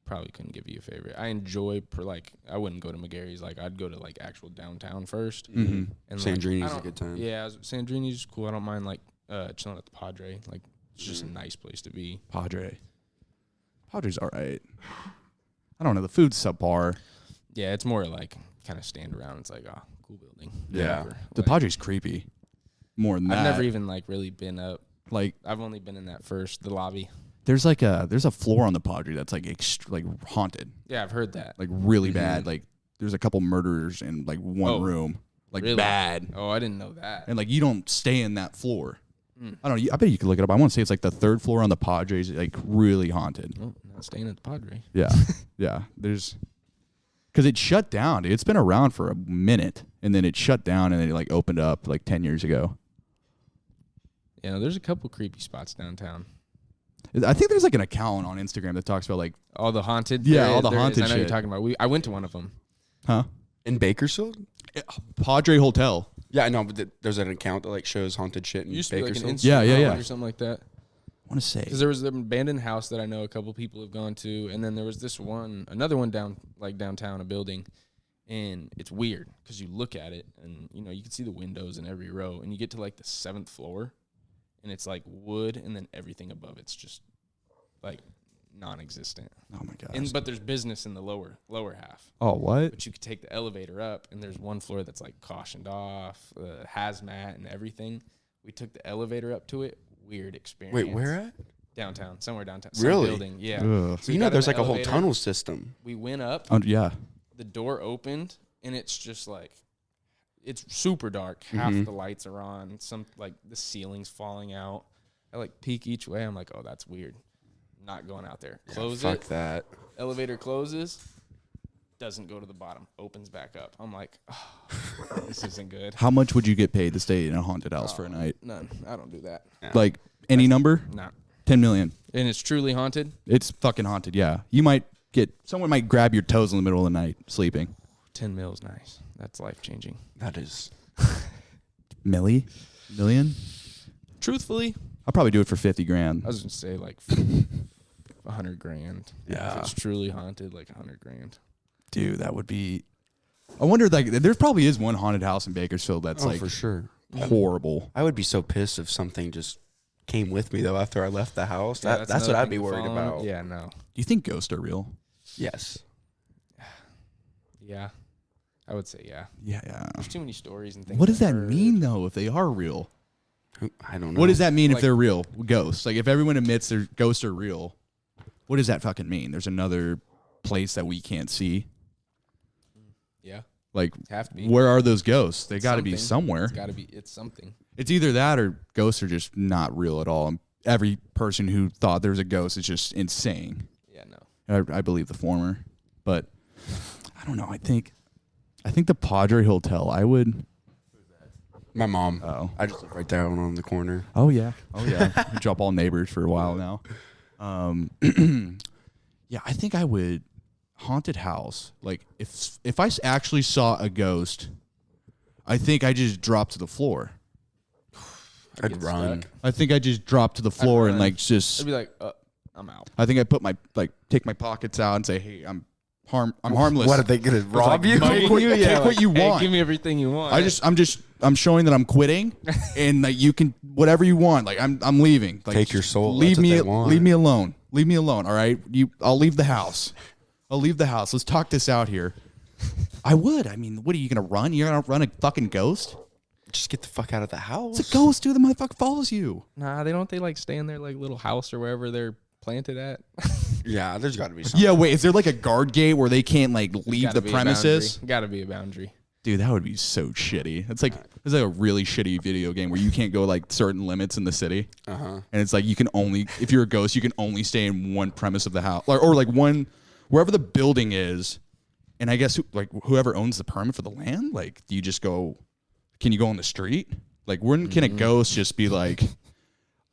Probably couldn't give you a favorite. I enjoy I wouldn't go to McGarry's. Like I'd go to like actual downtown first. Mm-hmm. And Sandrini's like, I a don't- good time. Yeah, Sandrini's cool. I don't mind like chilling at the Padre. Like it's just a nice place to be. Padre's all right. I don't know. The food's subpar. Yeah, it's more like kind of stand around. It's like cool building. Yeah. Whatever. The Like, Padre's creepy. More than that. I've never even like really been up. like. I've only been in the lobby. There's a floor on the Padre that's like like haunted, Yeah, I've heard that. like really bad. Like there's a couple murderers in like one room, like really? bad, Oh, I didn't know that. and like you don't stay in that floor. I don't know. I bet you could look it up. I want to say it's like the 3rd floor on the Padres, like really haunted. Oh, not staying at the Padre. Yeah, yeah. There's because it shut down. Dude. It's been around for a minute, and then it shut down, and then it like opened up like 10 years ago. Yeah, there's a couple creepy spots downtown. I think there's like an account on Instagram that talks about like, All the haunted. Yeah, there all is- the there is. haunted I know you're shit. talking about. I went to one of them. huh? In Bakersfield? Padre Hotel. Yeah, I know, but there's an account that like shows haunted shit in It used to be like an Bakersfield. Instagram Yeah, outlet or something like that. I want to say. Because there was an abandoned house that I know a couple people have gone to, and then there was another one downtown, a building, and it's weird because you look at it and you know you can see the windows in every row, and you get to like the 7th floor, and it's like wood, and then everything above it's just like non-existent. Oh my gosh. But there's business in the lower half. Oh what? But you could take the elevator up, and there's one floor that's like cautioned off, hazmat and everything. We took the elevator up to it. Weird experience. Wait, where at? Downtown, somewhere downtown. Really? Some building, yeah. Ugh. So You we know, got in there's the like a whole elevator, tunnel system. We went up, Yeah. the door opened, and it's just like, it's super dark. Half the lights are on. Some like the ceiling's falling out. I like peek each way. I'm like, oh, that's weird. Not going out there. Close Fuck it. that. Elevator closes. Doesn't go to the bottom. Opens back up. I'm like, oh, this isn't good. How much would you get paid to stay in a haunted house for a night? None. I don't do that. Yeah. Like any number? Not. 10 million. And it's truly haunted. It's fucking haunted. Yeah. You might someone might grab your toes in the middle of the night sleeping. 10 mils, nice. That's life changing. That is. Million? Truthfully, I'll probably do it for 50 grand. I was gonna say like 100 grand. Yeah. If it's truly haunted, like 100 grand. Dude, that would be. I wonder, like, there probably is one haunted house in Bakersfield that's Oh, like for sure. horrible. I would be so pissed if something just came with me though after I left the house. That's what another I'd thing be to worried follow. about. Yeah, no. Do you think ghosts are real? Yes. Yeah. I would say yeah. Yeah. There's too many stories and things. What does I've that heard. mean though? If they are real, I don't know. what does that mean if Like- they're real ghosts? Like if everyone admits their ghosts are real, what does that fucking mean? There's another place that we can't see. Yeah. Like, Have to be. where are those ghosts? They got to be Something. somewhere. It's got to be. It's something. It's either that or ghosts are just not real at all. And every person who thought there was a ghost is just insane. Yeah, no. I believe the former, but I don't know. I think the Padre Hotel. I would. My mom. Oh. I just live right there on the corner. Oh yeah. We drop all neighbors for a while now. Yeah, I think I would. Haunted house. Like if I actually saw a ghost, I think I just dropped to the floor. I'd get run. stuck. I think I just dropped to the floor and run. like just. I'd be like, I'm out. I think I put take my pockets out and say, "Hey, I'm harmless." What are they gonna rob you? Take what you Hey, want. give me everything you want. I'm showing that I'm quitting, and like you can whatever you want. Like I'm leaving. Like, Take your soul. Leave That's what me. they want. Leave me alone. Leave me alone. All right. I'll leave the house. Let's talk this out here. I would. I mean, what are you gonna run? You're gonna run a fucking ghost? Just get the fuck out of the house. It's a ghost, dude. The motherfucker follows you. Nah, they like stay in their like little house or wherever they're planted at. Yeah, there's got to be something. Yeah. Wait. Is there like a guard gate where they can't like leave Gotta the be a premises? boundary. Gotta be a boundary. Dude, that would be so shitty. It's like a really shitty video game where you can't go like certain limits in the city. Uh-huh. And it's like you can only, if you're a ghost, you can only stay in one premise of the house, or like one, wherever the building is. And I guess whoever owns the permit for the land, like, do you just go? Can you go on the street? Like, when can a ghost just be like,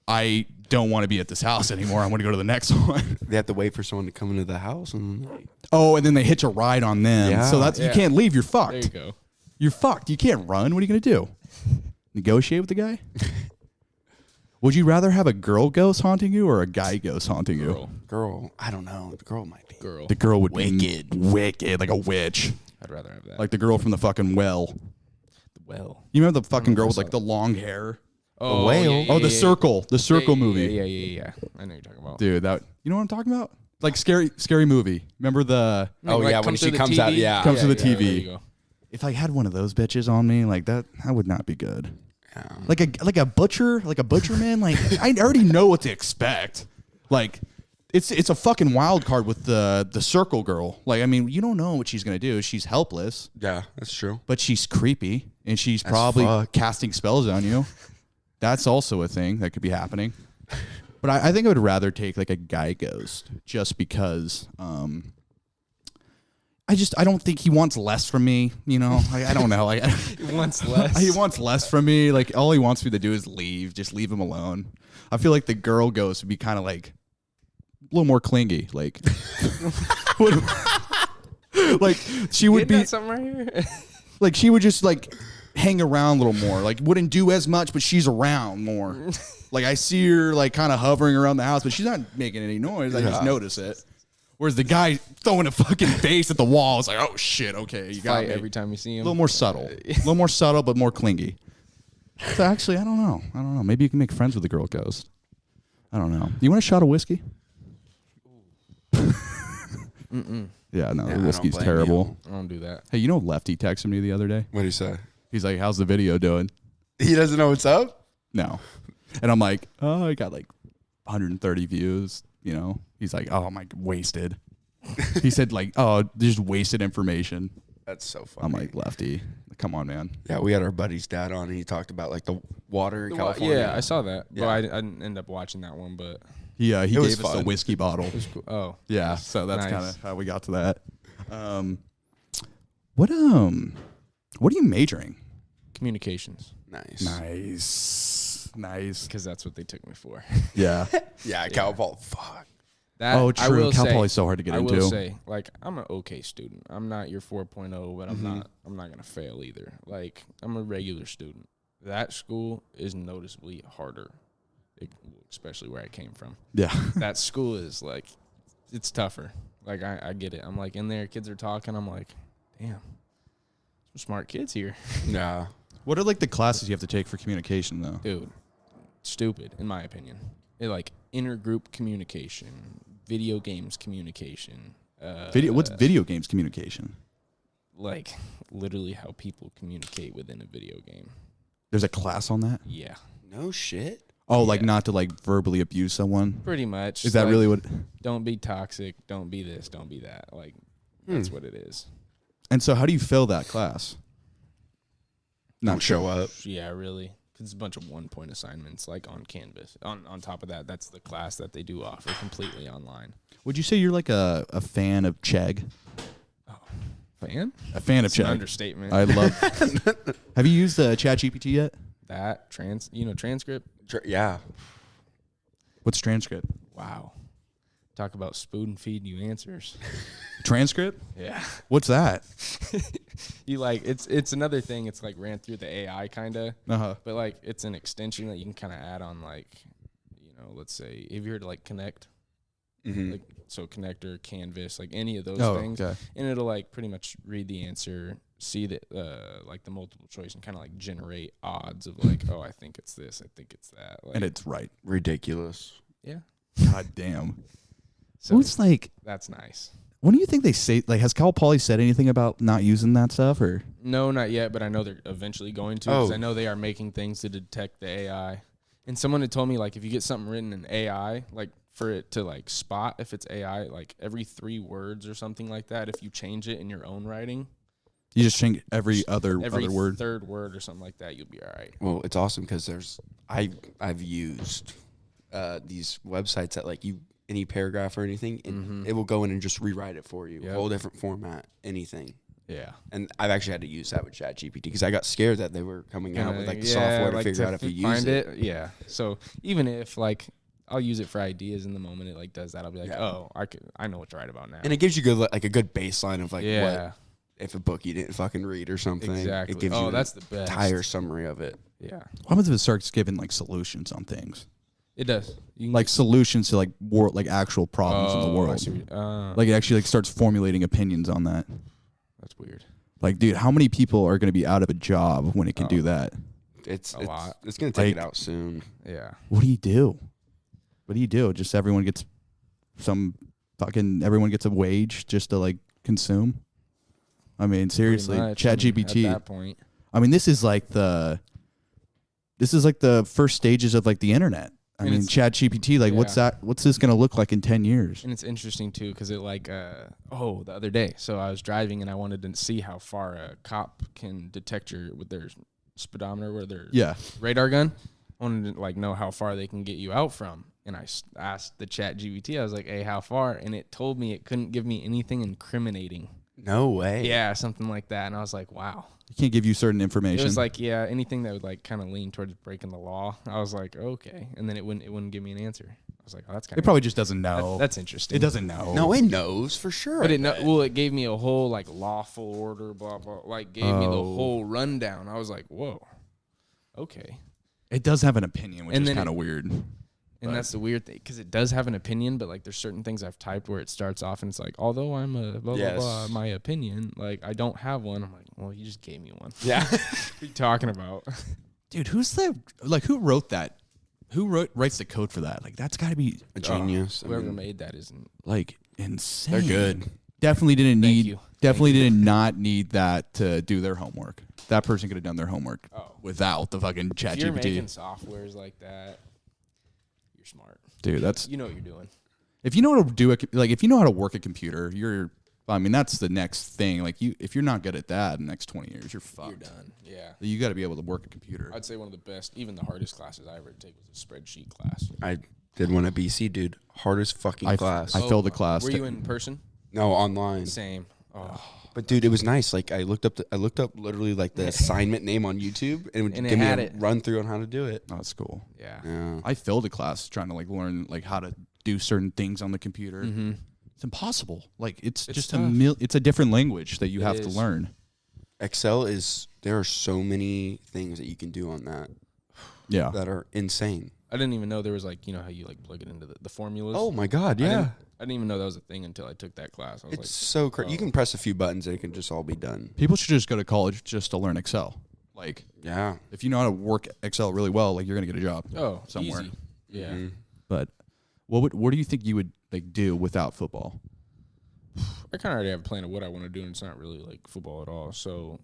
I don't want to be at this house anymore. I want to go to the next one. They have to wait for someone to come into the house and Oh, and then they hitch a ride on them. Yeah. So you can't leave. You're fucked. There you go. You're fucked. You can't run. What are you going to do? Negotiate with the guy? Would you rather have a girl ghost haunting you or a guy ghost haunting you? girl. I don't know. The girl might be. Girl. The girl would Wicked. be wicked, like a witch. I'd rather have that. Like the girl from the fucking well. well. You remember the fucking girl with like the long hair? Oh, whale. yeah, yeah, Oh, the yeah, circle. The circle yeah, movie. Yeah. I know what you're talking about. Dude, you know what I'm talking about? Like scary movie. Remember the Oh, yeah, when comes she through the comes out, TV? yeah. Comes to the There TV. you go. if I had one of those bitches on me, like that would not be good. Yeah. Like a butcher man, like I already know what to expect. Like it's a fucking wild card with the circle girl. Like, I mean, you don't know what she's gonna do. She's helpless, Yeah, that's true. but she's creepy and she's probably fuck. casting spells on you. That's also a thing that could be happening. But I think I would rather take like a guy ghost just because I don't think he wants less from me, you know? I don't know. Like, He wants less. he wants less from me. Like, all he wants me to do is leave. Just leave him alone. I feel like the girl ghost would be kind of like a little more clingy. Like, like she would Getting be at something right here. like she would just like hang around a little more. Like, wouldn't do as much, but she's around more. Like, I see her like kind of hovering around the house, but she's not making any noise. I just notice it. Whereas the guy throwing a fucking face at the wall is like, oh shit, okay, you got Fight me. every time you see A him. little more subtle, but more clingy. So actually, I don't know. Maybe you can make friends with the girl ghost. I don't know. You want a shot of whiskey? Mm-mm. Yeah, no, Yeah, I the don't whiskey's blame terrible. I don't do that. Hey, you know Lefty texted me the other day? What do you say? He's like, how's the video doing? He doesn't know what's up? No. And I'm like, oh, I got like 130 views, you know? He's like, oh, my, wasted. He said like, oh, just wasted information. That's so funny. I'm like, Lefty, come on, man. Yeah, we had our buddy's dad on, and he talked about like the water in California. Yeah, I saw that. Yeah. But I didn't end up watching that one. But He was gave us the fun. whiskey bottle. it was cool. Oh, Yeah, so that's Nice. kind of how we got to that. What are you majoring? communications. Nice. Nice. Because that's what they took me for. Yeah. Yeah, Cal Paul. Fuck. That, Oh, I true. will Cal say- Poly's so hard to get I into. will say, like, I'm an okay student. I'm not your 4.0, but I'm not gonna fail either. Like, I'm a regular student. That school is noticeably harder, especially where I came from. Yeah. That school is like, it's tougher. Like, I get it. I'm like in there, kids are talking. I'm like, damn, some smart kids here. Yeah. What are like the classes you have to take for communication though? Dude, stupid in my opinion. It like intergroup communication, video games communication. What's video games communication? Like literally how people communicate within a video game. There's a class on that? Yeah. No shit. Oh, like not to like verbally abuse someone? Pretty much. Is that like, really what? Don't be toxic. Don't be this. Don't be that. Like, that's what it is. And so how do you fill that class? Not show up. Yeah, really. 'Cause it's a bunch of 1-point assignments, like on Canvas. On top of that, that's the class that they do offer completely online. Would you say you're like a fan of Chegg? Fan? A fan of It's an Chegg. understatement. I love. Have you used ChatGPT yet? that transcript. Yeah. What's transcript? Wow. Talk about spoon feed you answers. Transcript? Yeah. What's that? You like it's another thing. It's like ran through the AI kind of, Uh-huh. but like it's an extension that you can kind of add on. Like, let's say, have you heard of like Connect? Mm-hmm. Like so Connector, Canvas, like any of those things, okay. and it'll like pretty much read the answer, see the like the multiple choice, and kind of like generate odds of like, oh, I think it's this, I think it's that, like, And it's right. Ridiculous. yeah. God damn. So What's like? that's nice. What do you think they say? Like, has Cal Poly said anything about not using that stuff, or? No, not yet, but I know they're eventually going to, because Oh. I know they are making things to detect the AI. And someone had told me like if you get something written in AI, like for it to like spot if it's AI, like every 3 words or something like that, if you change it in your own writing, You just change every other word. third word or something like that, you'll be all right. Well, it's awesome because I've used these websites that like you any paragraph or anything, and it will go in and just rewrite it for you, Yep. whole different format, anything. Yeah. And I've actually had to use that with ChatGPT because I got scared that they were coming out with like the software to figure out if you use it. Yeah. So even if like I'll use it for ideas in the moment it like does that, I'll be like, oh, I know what to write about now. And it gives you good like a good baseline of like yeah. what if a book you didn't fucking read or something. Exactly. It gives Oh, you that's the best. entire summary of it. Yeah. What happens if it starts giving like solutions on things, It does. You can like solutions to like like actual problems in the I world? see what Like it actually like starts formulating opinions on that. that's weird. Like, dude, how many people are going to be out of a job when it can do that? It's A lot. It's gonna take it Like- out soon. Yeah. What do you do? What do you do? Just everyone gets everyone gets a wage just to like consume? I mean, seriously, Pretty much. ChatGPT. At that point. I mean, this is like the first stages of like the internet. I And mean, it's- ChatGPT, like what's this going to look like in 10 years? And it's interesting too because it like the other day, so I was driving and I wanted to see how far a cop can detect with their speedometer or their Yeah. radar gun. I wanted to like know how far they can get you out from, and I asked the ChatGPT. I was like, "Hey, how far?" And it told me it couldn't give me anything incriminating. No way. Yeah, something like that. And I was like, "Wow." It can't give you certain information. It was like, yeah, anything that would like kind of lean towards breaking the law. I was like, okay, and then it wouldn't give me an answer. I was like, oh, that's kind it of probably just doesn't know. that's interesting. It doesn't know. No, it knows for sure. But it gave me a whole like lawful order, blah blah. Like gave me the Oh. whole rundown. I was like, whoa, okay. It does have an opinion, which And is then kind of weird. And that's the weird thing, because it does have an opinion, but like there's certain things I've typed where it starts off and it's like, although I'm a blah blah blah, my opinion, like I don't have one. I'm like, well, you just gave me one. Yeah. What are you talking about? Dude, who wrote that? Writes the code for that? Like that's got to be A genius. I Whoever mean, made that isn't. like insane. they're good. Definitely didn't Thank need. you. Definitely did not need that to do their homework. That person could have done their homework Oh. without the fucking If you're making ChatGPT. softwares like that, you're smart. Dude, that's You know what you're doing. if you know how to do it. Like if you know how to work a computer, you're. I mean, that's the next thing. Like if you're not good at that in the next 20 years, you're fucked. You're done. Yeah. You got to be able to work a computer. I'd say one of the best, even the hardest classes I ever take was a spreadsheet class. I did one at BC, dude. Hardest fucking class. I filled a class. Were you in person? No, online. Same. Oh. But dude, it was nice. Like I looked up literally like the assignment name on YouTube, and it would And it give me had a it. run through on how to do it. Oh, that's cool. Yeah. Yeah. I filled a class trying to like learn like how to do certain things on the computer. Mm-hmm. It's impossible. Like it's just tough. it's a different language that you It have to is. learn. Excel is there are so many things that you can do on that Yeah. that are insane. I didn't even know there was like, you know how you like plug it into the formulas? Oh my god, I yeah. didn't even know that was a thing until I took that class. I was It's so crazy. You oh. can press a few buttons and it can just all be done. People should just go to college just to learn Excel. Like, Yeah. if you know how to work Excel really well, like you're gonna get a job. Oh, somewhere. easy. Yeah. Mhm. But what do you think you would like do without football? I kind of already have a plan of what I want to do, and it's not really like football at all. So,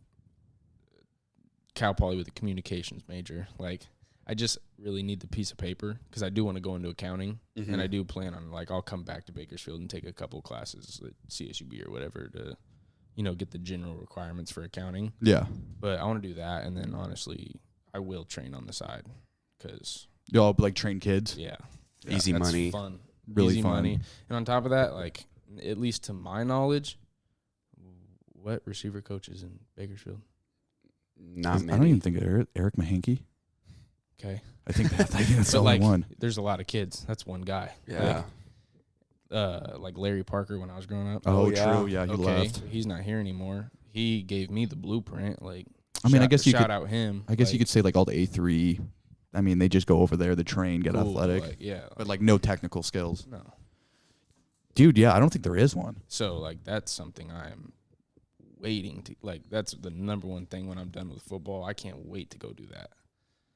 Cal Poly with a communications major. Like, I just really need the piece of paper because I do want to go into accounting, and I do plan on like I'll come back to Bakersfield and take a couple classes at CSUB or whatever to, get the general requirements for accounting. Yeah, But I want to do that, and then honestly, I will train on the side because y'all like train kids. yeah, Easy that's money. fun, Really easy fun. money, and on top of that, like at least to my knowledge, what receiver coaches in Bakersfield? Not I many. don't even think Eric Mahanke. Okay, I think that's the but only like, one. there's a lot of kids. That's one guy. Yeah. Like Larry Parker when I was growing up. Oh, yeah. true. Yeah, he okay, left. he's not here anymore. He gave me the blueprint. Like, I mean, I guess you shout could. out him. I guess like, you could say like all the A3. I mean, they just go over there, the train, get cool, athletic, like, yeah, but like no technical skills. no. Dude, yeah, I don't think there is one. So like that's something I'm waiting to like. That's the number one thing when I'm done with football. I can't wait to go do that.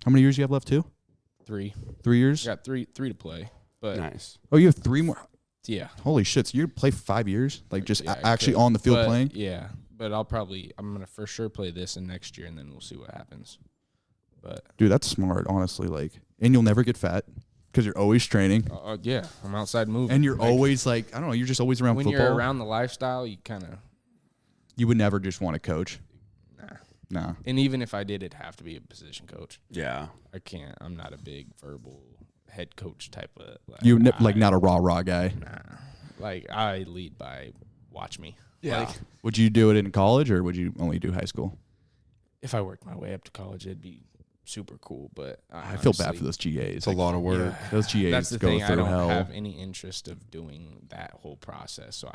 How many years you have left? 3 3 years. got three to play, but Nice. Oh, you have 3 more. yeah, Holy shit! So you play 5 years, like just yeah, I actually could. on the field But, playing. Yeah, but I'm gonna for sure play this and next year, and then we'll see what happens. But Dude, that's smart, honestly. Like, and you'll never get fat because you're always training, yeah, I'm outside moving, and you're Like, always like, I don't know, you're just always around when football. you're around the lifestyle, you kind of You would never just want to coach. Nah. And even if I did, it'd have to be a position coach. Yeah. I can't. I'm not a big verbal head coach type of. Like, You like not a raw guy. Nah. Like I lead by watch me. Yeah. Like, Would you do it in college or would you only do high school? if I worked my way up to college, it'd be super cool. But I feel bad honestly, for those GAs. It's a lot of work. yeah, Those GAs that's the go thing. I through don't hell. have any interest of doing that whole process. So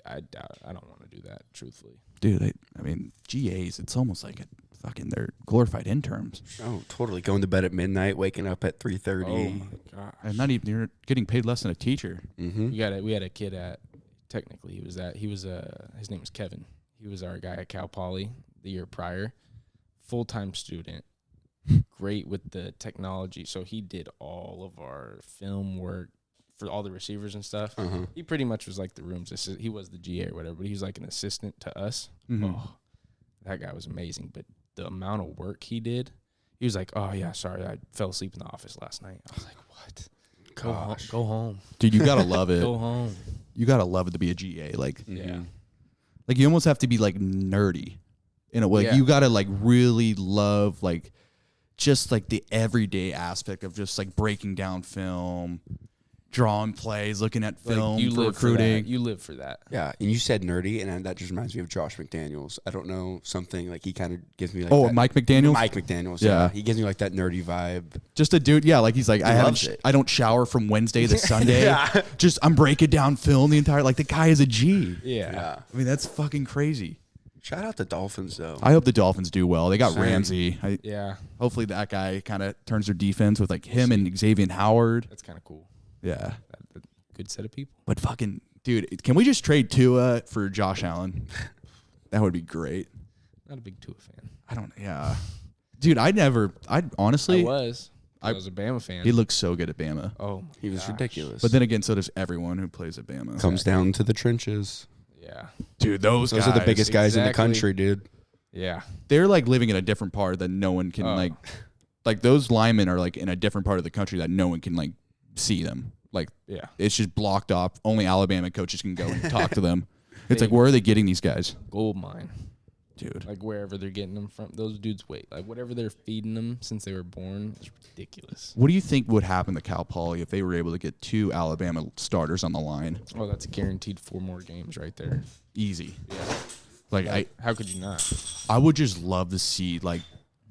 I doubt. I don't want to do that. Truthfully. Dude, I mean, GAs, it's almost like they're glorified interns. Oh, totally. Going to bed at midnight, waking up at 3:30. Oh my gosh. And not even, you're getting paid less than a teacher. Mm-hmm. We had a kid at, technically his name was Kevin. He was our guy at Cal Poly the year prior, full-time student, great with the technology. So he did all of our film work for all the receivers and stuff. Uh-huh. He pretty much was like the room's assistant. He was the GA or whatever, but he was like an assistant to us. Mhm. Oh, that guy was amazing. But the amount of work he did, he was like, oh yeah, sorry, I fell asleep in the office last night. I was like, what? Gosh. Go home. Dude, you gotta love it. Go home. You gotta love it to be a GA. Like Yeah. you almost have to be like nerdy in a way. Yeah. You gotta like really love like just like the everyday aspect of just like breaking down film, drawing plays, looking at film you for live for that. recruiting. You live for that. Yeah, and you said nerdy, and that just reminds me of Josh McDaniels. I don't know, something like he kind of gives me like Oh, that. Mike McDaniels? Mike McDaniels, Yeah. yeah. He gives me like that nerdy vibe. Just a dude, yeah, like he's like, loves it. I don't shower from Wednesday to Sunday. Yeah. Just I'm breaking down film the entire, like the guy is a G. Yeah. I mean, that's fucking crazy. Shout out the Dolphins, though. I hope the Dolphins do well. They got Same. Ramsey. Yeah. Hopefully that guy kind of turns their defense with like him and Xavier Howard. That's kind of cool. Yeah. Good set of people. But fucking, dude, can we just trade Tua for Josh Allen? That would be great. Not a big Tua fan. Yeah. Dude, I honestly, I was a Bama fan. he looks so good at Bama. Oh, my He was gosh. ridiculous. But then again, so does everyone who plays at Bama. comes down to the trenches. Yeah. Dude, those Those guys, are the biggest guys in the exactly. country, dude. Yeah. they're like living in a different part that no one can Oh. like those linemen are like in a different part of the country that no one can like see them. Like Yeah. it's just blocked off. Only Alabama coaches can go and talk to them. It's They- like, where are they getting these guys? Gold mine. Dude. Like wherever they're getting them from, those dudes wait. Like whatever they're feeding them since they were born is ridiculous. What do you think would happen to Cal Poly if they were able to get 2 Alabama starters on the line? Oh, that's guaranteed 4 more games right there. Easy. Yeah. Like How could you not? I would just love to see like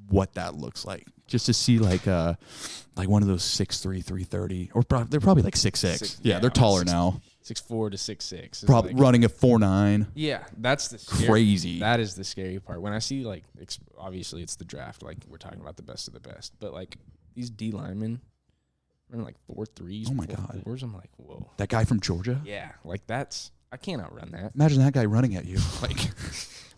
what that looks like. Just to see like one of those 6'3", 330, or they're probably like 6'6". Yeah, they're taller now. 6'4" to 6'6". Probably running a 4'9". Yeah, that's the scary, Crazy. That is the scary part. When I see like, obviously it's the draft. Like we're talking about the best of the best, but like these D linemen running like 4.3s. Oh my God. 4.4s, I'm like, whoa. That guy from Georgia. Yeah, like I can't outrun that. Imagine that guy running at you. Like,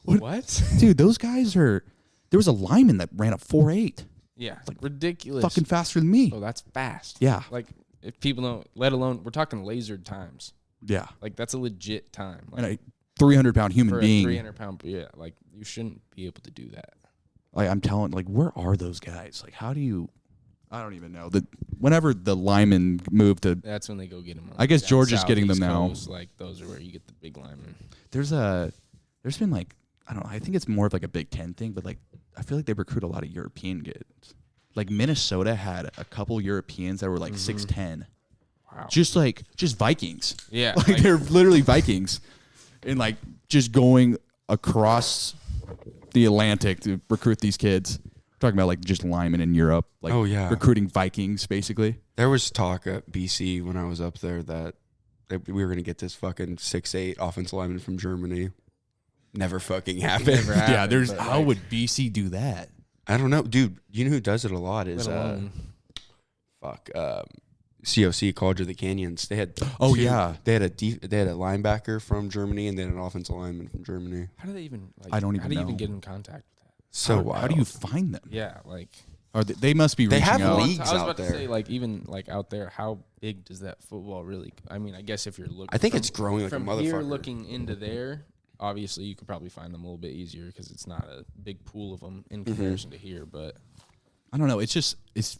What? dude, those guys are. There was a lineman that ran a 4.8. Yeah, like ridiculous. Fucking faster than me. Oh, that's fast. Yeah. Like if people don't, let alone we're talking lasered times. Yeah. Like that's a legit time. Like, And a 300-pound human for being. a 300-pound, yeah. Like you shouldn't be able to do that. Like I'm telling, like where are those guys? Like how do you? I don't even know. That whenever the linemen move to, That's when they go get them. I guess down Georgia's south, getting them East now. Coast, like those are where you get the big linemen. there's been like I don't know. I think it's more of like a Big Ten thing, but like I feel like they recruit a lot of European kids. Like Minnesota had a couple Europeans that were like 6'10". Wow. Just Vikings. Yeah. Like they're literally Vikings, and like just going across the Atlantic to recruit these kids. We're talking about like just linemen in Europe, like recruiting Vikings basically. There was talk at BC when I was up there that we were going to get this fucking 6'8" offensive lineman from Germany. Never fucking happened. Never happened, Yeah, but, how like, would BC do that? I don't know. Dude, you know who does it a lot is COC, College of the Canyons. They had Oh, yeah. They had a linebacker from Germany and then an offensive lineman from Germany. How do they even? Like, I don't even How do you know. even get in contact with that? So how wild. do you find them? Yeah, like Or they must be They reaching have out. leagues I was out about there. to say, like even like out there, how big does that football really? I mean, I guess if you're looking, I think it's growing like a from motherfucker. here looking into there. Obviously, you could probably find them a little bit easier because it's not a big pool of them in comparison to here. But I don't know.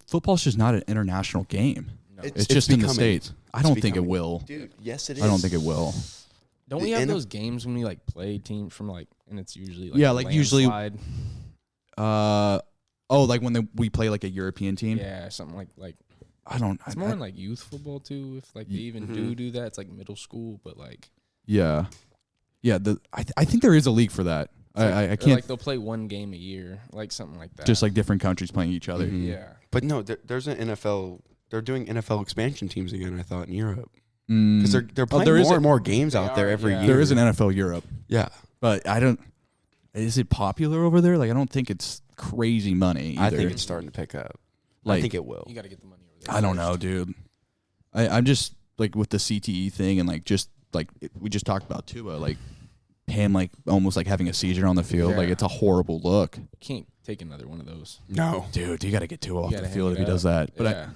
Football's just not an international game. no. It's just in the becoming. States. I don't think it becoming. will. Dude, yes it is. I don't think it will. Don't the we have N- those games when we like play teams from like, and it's usually like Yeah, a like usually- landslide? Like when we play like a European team. Yeah, something like It's it's more in like youth football too. If like they even do that, it's like middle school, but like Yeah. I think there is a league for that. I or, can't like they'll play one game a year, like something like that. just like different countries playing each other. yeah. But no, there's an NFL. They're doing NFL expansion teams again, I thought, in Europe. Mm. Because they're playing there is more a- and more games out there are, every yeah. year. There is an NFL Europe, Yeah. but I don't. Is it popular over there? Like I don't think it's crazy money. I Either. think it's starting to pick up. Like- I think it will. You got to get the money over there. I don't first. know, dude. I'm just like with the CTE thing and like just like we just talked about Tua, like him like almost like having a seizure on the field. Yeah. Like it's a horrible look, You can't take another one of those. No. dude. You got to get Tua off the gotta field if hang he it does up. that. But Yeah.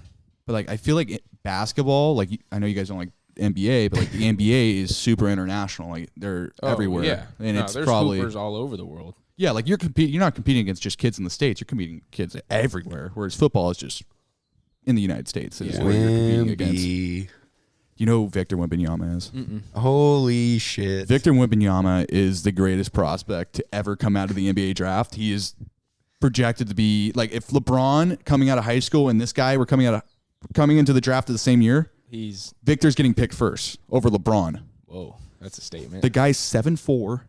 but like I feel like basketball, like I know you guys don't like NBA, but like the NBA is super international. Like they're everywhere. Yeah, and no, it's there's probably hoopers all over the world. yeah. Like you're not competing against just kids in the States. You're competing kids everywhere. Whereas football is just in the United States. Is Yeah. where you're competing against. Wemby. You know who Victor Wembanyama is? Holy shit. Victor Wembanyama is the greatest prospect to ever come out of the NBA draft. He is projected to be like if LeBron coming out of high school and this guy were coming into the draft of the same year, Victor's getting picked first over LeBron. Whoa, that's a statement. The guy's 7'4".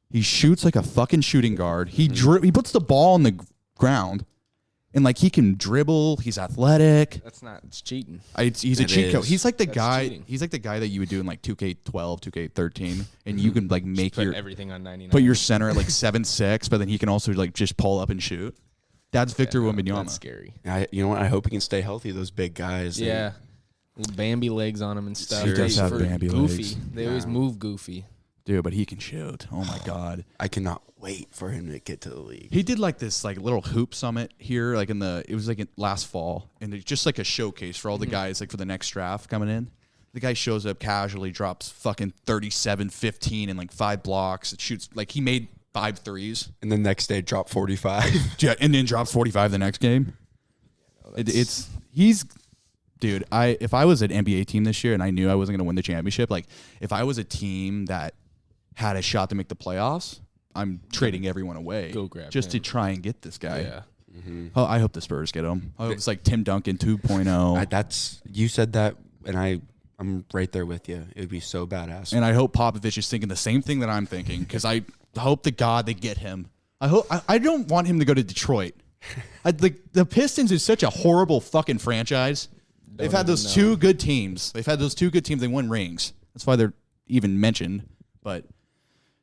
He shoots like a fucking shooting guard. He puts the ball on the ground, and like he can dribble. He's athletic. It's cheating. He's a It cheat code. is. He's like the That's guy. cheating. He's like the guy that you would do in like 2K12, 2K13, and you can like make Put your everything on 99. put your center at like 7'6", but then he can also like just pull up and shoot. That's Victor Wembanyama. That's scary. You know what? I hope he can stay healthy. Those big guys. Yeah. Little Bambi legs on him and stuff. He does have For Bambi goofy. legs. They always move goofy. Dude, but he can shoot. Oh my god. I cannot wait for him to get to the league. He did like this like little hoop summit here, like it was like last fall, and it's just like a showcase for all the guys like for the next draft coming in. The guy shows up casually, drops fucking 37, 15 and like 5 blocks. It shoots like he made 5 threes. And the next day, drop 45. Yeah, and then drops 45 the next game. Dude, if I was an NBA team this year and I knew I wasn't going to win the championship, like if I was a team that had a shot to make the playoffs, I'm trading everyone away Go grab just to him. try and get this guy. Yeah. Oh, I hope the Spurs get him. I hope it's like Tim Duncan 2.0. You said that, and I'm right there with you. It would be so badass. And I hope Popovich is thinking the same thing that I'm thinking because I hope to God they get him. I don't want him to go to Detroit. The Pistons is such a horrible fucking franchise. They've had those two good teams. They won rings. That's why they're even mentioned. But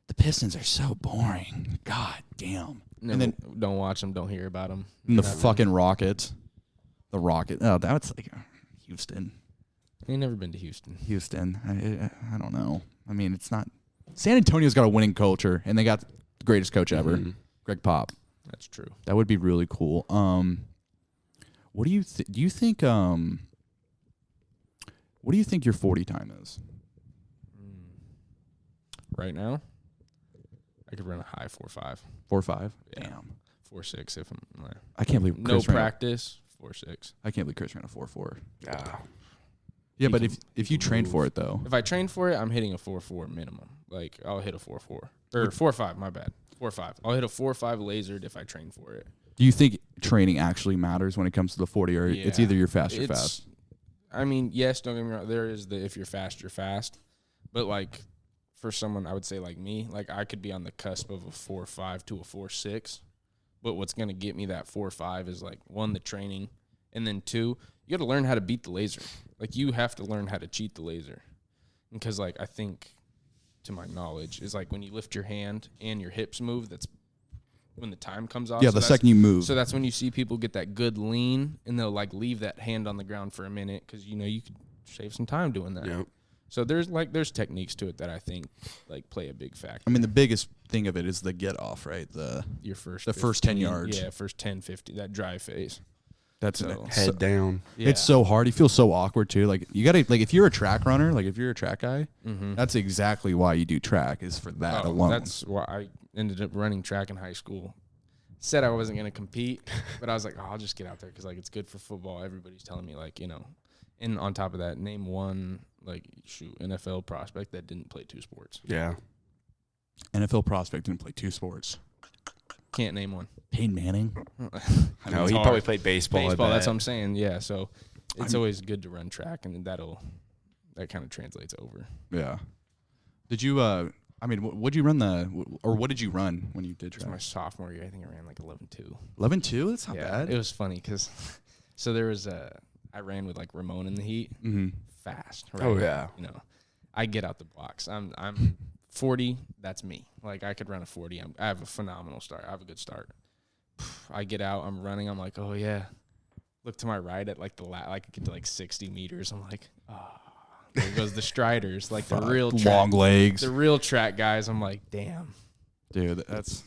the Pistons are so boring. God damn. No, And then don't watch them. Don't hear about them. the fucking Rockets. The Rocket. Oh, that's like Houston. Ain't never been to Houston. I don't know. I mean, it's not. San Antonio's got a winning culture, and they got the greatest coach ever, Greg Pop. That's true. That would be really cool. What do you do you think what do you think your 40 time is? Right now, I could run a high 4.5. 4.5? Yeah. Damn. 4.6 if I'm I can't believe no Chris ran practice. 4.6. I can't believe Chris ran a 4.4. Yeah. Yeah, He but can- if you train for it though. If I train for it, I'm hitting a 4.4 minimum. Like I'll hit a 4.4 or 4.5. My bad. 4.5. I'll hit a 4.5 lasered if I train for it. Do you think training actually matters when it comes to the 40, or it's Yeah. either you're fast or fast? I mean, yes, don't get me wrong. There is the if you're fast, you're fast. But like for someone, I would say like me, like I could be on the cusp of a 4.5 to a 4.6. But what's gonna get me that 4.5 is like one, the training, and then two, you got to learn how to beat the laser. Like you have to learn how to cheat the laser, because like I think, to my knowledge, is like when you lift your hand and your hips move. That's when the time comes off. Yeah, So the that's- second you move. So that's when you see people get that good lean, and they'll like leave that hand on the ground for a minute because you know you could save some time doing that. Yep. So there's techniques to it that I think like play a big factor. I mean, the biggest thing of it is the get off, right? Your first the first 10 15, yards. Yeah, first 10, 50, that drive phase. That's So- it. Head down. Yeah. It's so hard. You feel so awkward too. Like you gotta like if you're a track runner, like if you're a track guy, that's exactly why you do track is for that alone. That's why I ended up running track in high school. Said I wasn't going to compete, but I was like, oh, I'll just get out there because like it's good for football. Everybody's telling me like, you know, and on top of that, name one like NFL prospect that didn't play 2 sports. Yeah. NFL prospect didn't play 2 sports. Can't name one. Peyton Manning. No, it's he hard. probably played baseball. Baseball. I That's bet. what I'm saying. Yeah, so it's always good to run track, and that kind of translates over. Yeah. Did you? I mean, what'd you run or what did you run when you did It was my track? sophomore year. I think I ran like 11.2. 11.2. That's not Yeah, bad. it was funny because so there was I ran with like Ramon in the heat. Mm-hmm. Fast. Right? Oh, yeah. You know, I get out the blocks. I'm 40. That's me. Like I could run a 40. I have a phenomenal start. I have a good start. I get out. I'm running. I'm like, oh yeah. Look to my right at like like I get to like 60 meters. I'm like, oh. There goes the striders, like the real track, long legs, the real track guys. I'm like, damn, dude. That's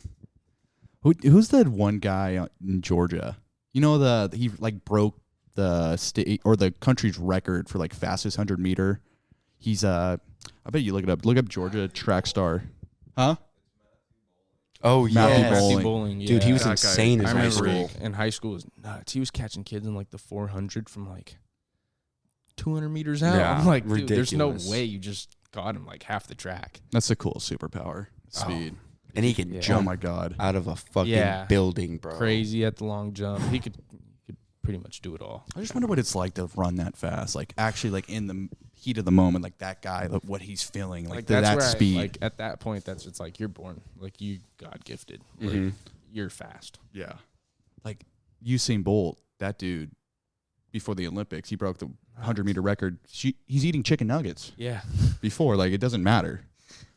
who's that one guy in Georgia? You know he like broke the state or the country's record for like fastest 100-meter. He's I bet you look it up. Look up Georgia track star, huh? Oh, Matthew yeah. Bowling. bowling. Yeah. Dude, he was That guy- insane in I high remember school. in high school it was nuts. He was catching kids in like the 400 from like 200 meters out. Yeah, I'm like, dude, there's no ridiculous. way you just got him like half the track. That's the cool superpower. Speed. And he could Yeah. Oh jump my god. out of a fucking Yeah. building, bro. Crazy at the long jump. He could pretty much do it all. I just wonder what it's like to run that fast. Like actually, like in the heat of the moment, like that guy, like what he's feeling, like that's that where speed. like at that point, it's like you're born, like you God gifted. Like, Mhm. you're fast. Yeah. Like Usain Bolt, that dude, before the Olympics, he broke the 100-meter record. He's eating chicken nuggets Yeah. before. Like, it doesn't matter.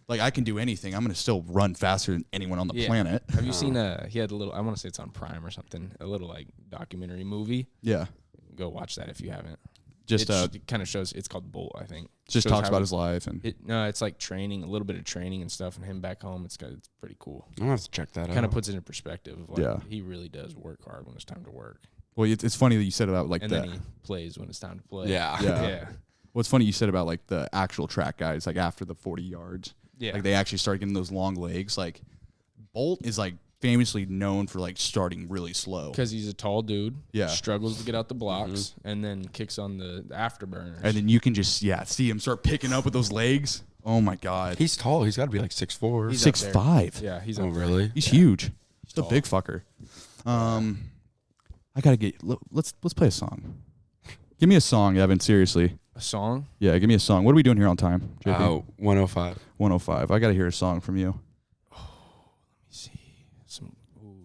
Like, I can do anything. I'm going to still run faster than anyone on the Yeah. planet. Have you seen he had a little, I want to say it's on Prime or something, a little like documentary movie. Yeah. Go watch that if you haven't. Just it kind of shows, it's called Bolt, I think. just Shows talks how about he- his life. And No, it's like training, a little bit of training and stuff, and him back home. It's pretty cool. I'm gonna have to check that out. Kind of puts it in perspective. Of like, Yeah. he really does work hard when it's time to work, well, it's funny that you said about like and the. then he plays when it's time to play. Yeah. Yeah. yeah, What's funny you said about like the actual track guys, like after the 40 yards, yeah. like they actually start getting those long legs. Like Bolt is like famously known for like starting really slow. Because he's a tall dude. Yeah. struggles to get out the blocks, and then kicks on the afterburners. And then you can just see him start picking up with those legs. Oh my god. He's tall. He's got to be like 6'4". He's up there. 6'5". Yeah, he's Oh, up there. really? He's huge. He's a tall. big fucker. I gotta get. Let's play a song. Give me a song, Evan. Seriously. A song. Yeah, give me a song. What are we doing here on time? JP? Oh, 105. 105. I gotta hear a song from you. See some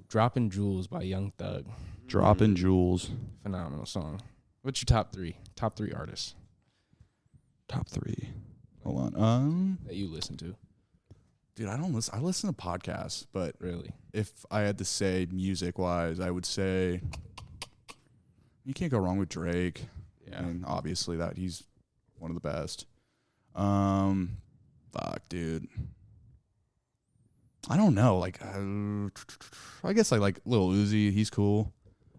"Dropping Jewels" by Young Thug. Dropping Jewels. Phenomenal song. What's your top three? Top three artists Top 3. Hold on. that you listen to? Dude, I don't listen. I listen to podcasts, but Really? if I had to say music wise, I would say you can't go wrong with Drake. Yeah. And obviously that he's one of the best. Fuck, dude. I don't know. Like, I guess I like Lil Uzi. He's cool.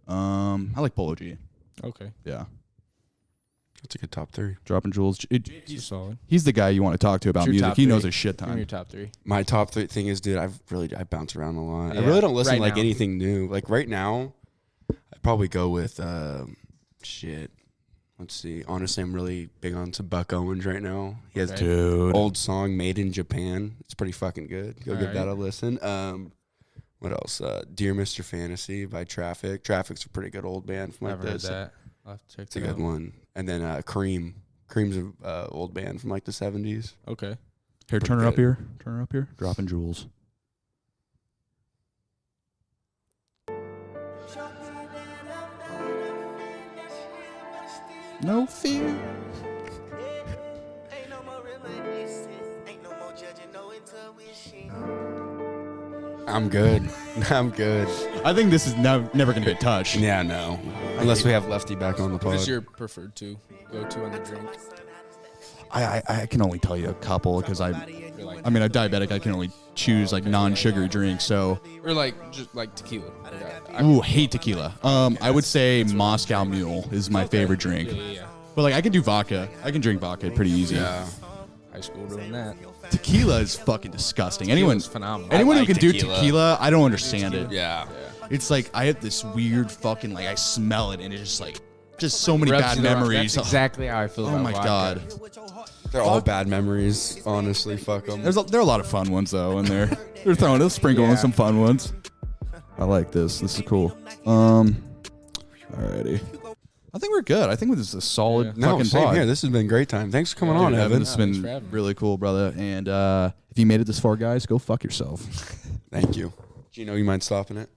I like Polo G. Okay. Yeah. That's a good top 3. Dropping Jewels. He's solid. He's the guy you want to talk to about What's your music. top He knows three? a shit Give me your ton. top 3. My top 3 thing is, dude, I bounce around a lot. I Yeah. really don't listen Right to like now. anything new. Like right now, I'd probably go with shit. Let's see. Honestly, I'm really big on some Buck Owens right now. He has Okay. Dude. old song Made in Japan. It's pretty fucking good. Go give that Alright. a listen. What else? Dear Mr. Fantasy by Traffic. Traffic's a pretty good old band from like Never heard this. that. I'll have to check It's a that good out. one. And then Cream. Cream's a old band from like the 70s. Okay. Here, turn her up here. Turn her up here. Dropping Jewels. No fear. Ain't no more reminiscing. Ain't no more judging, no intuition. I'm good. I'm good. I think this is never going to get touched. Yeah, no. Unless we have Lefty back on the What is pod. your preferred go-to on the drink? I can only tell you a couple because You're like, I'm diabetic. I can only choose like non-sugary drinks. So, or like just like tequila. Like, ooh, hate tequila. I would say Moscow Mule is my favorite drink. Yeah. But like I can do vodka. I can drink vodka pretty easy. Yeah. High school doing that. Tequila is fucking disgusting. Tequila's phenomenal. Anyone I who like can do tequila. tequila, I don't understand it. Yeah. It's like I have this weird fucking like I smell it and it's just like just so many Rubs bad you the wrong- memories. That's exactly how I feel Oh about my vodka. god. They're all bad memories, honestly. Fuck them. There are a lot of fun ones though in there. They're sprinkling Yeah. some fun ones. I like this. This is cool. Alrighty. I think we're good. I think this is a solid Yeah. No, fucking same pod. here. This has been a great time. Thanks for coming Yeah, on, Dude, Evan. This has Thanks for been having me. really cool, brother. And if you made it this far, guys, go fuck yourself. Thank you. Gino, you mind stopping it?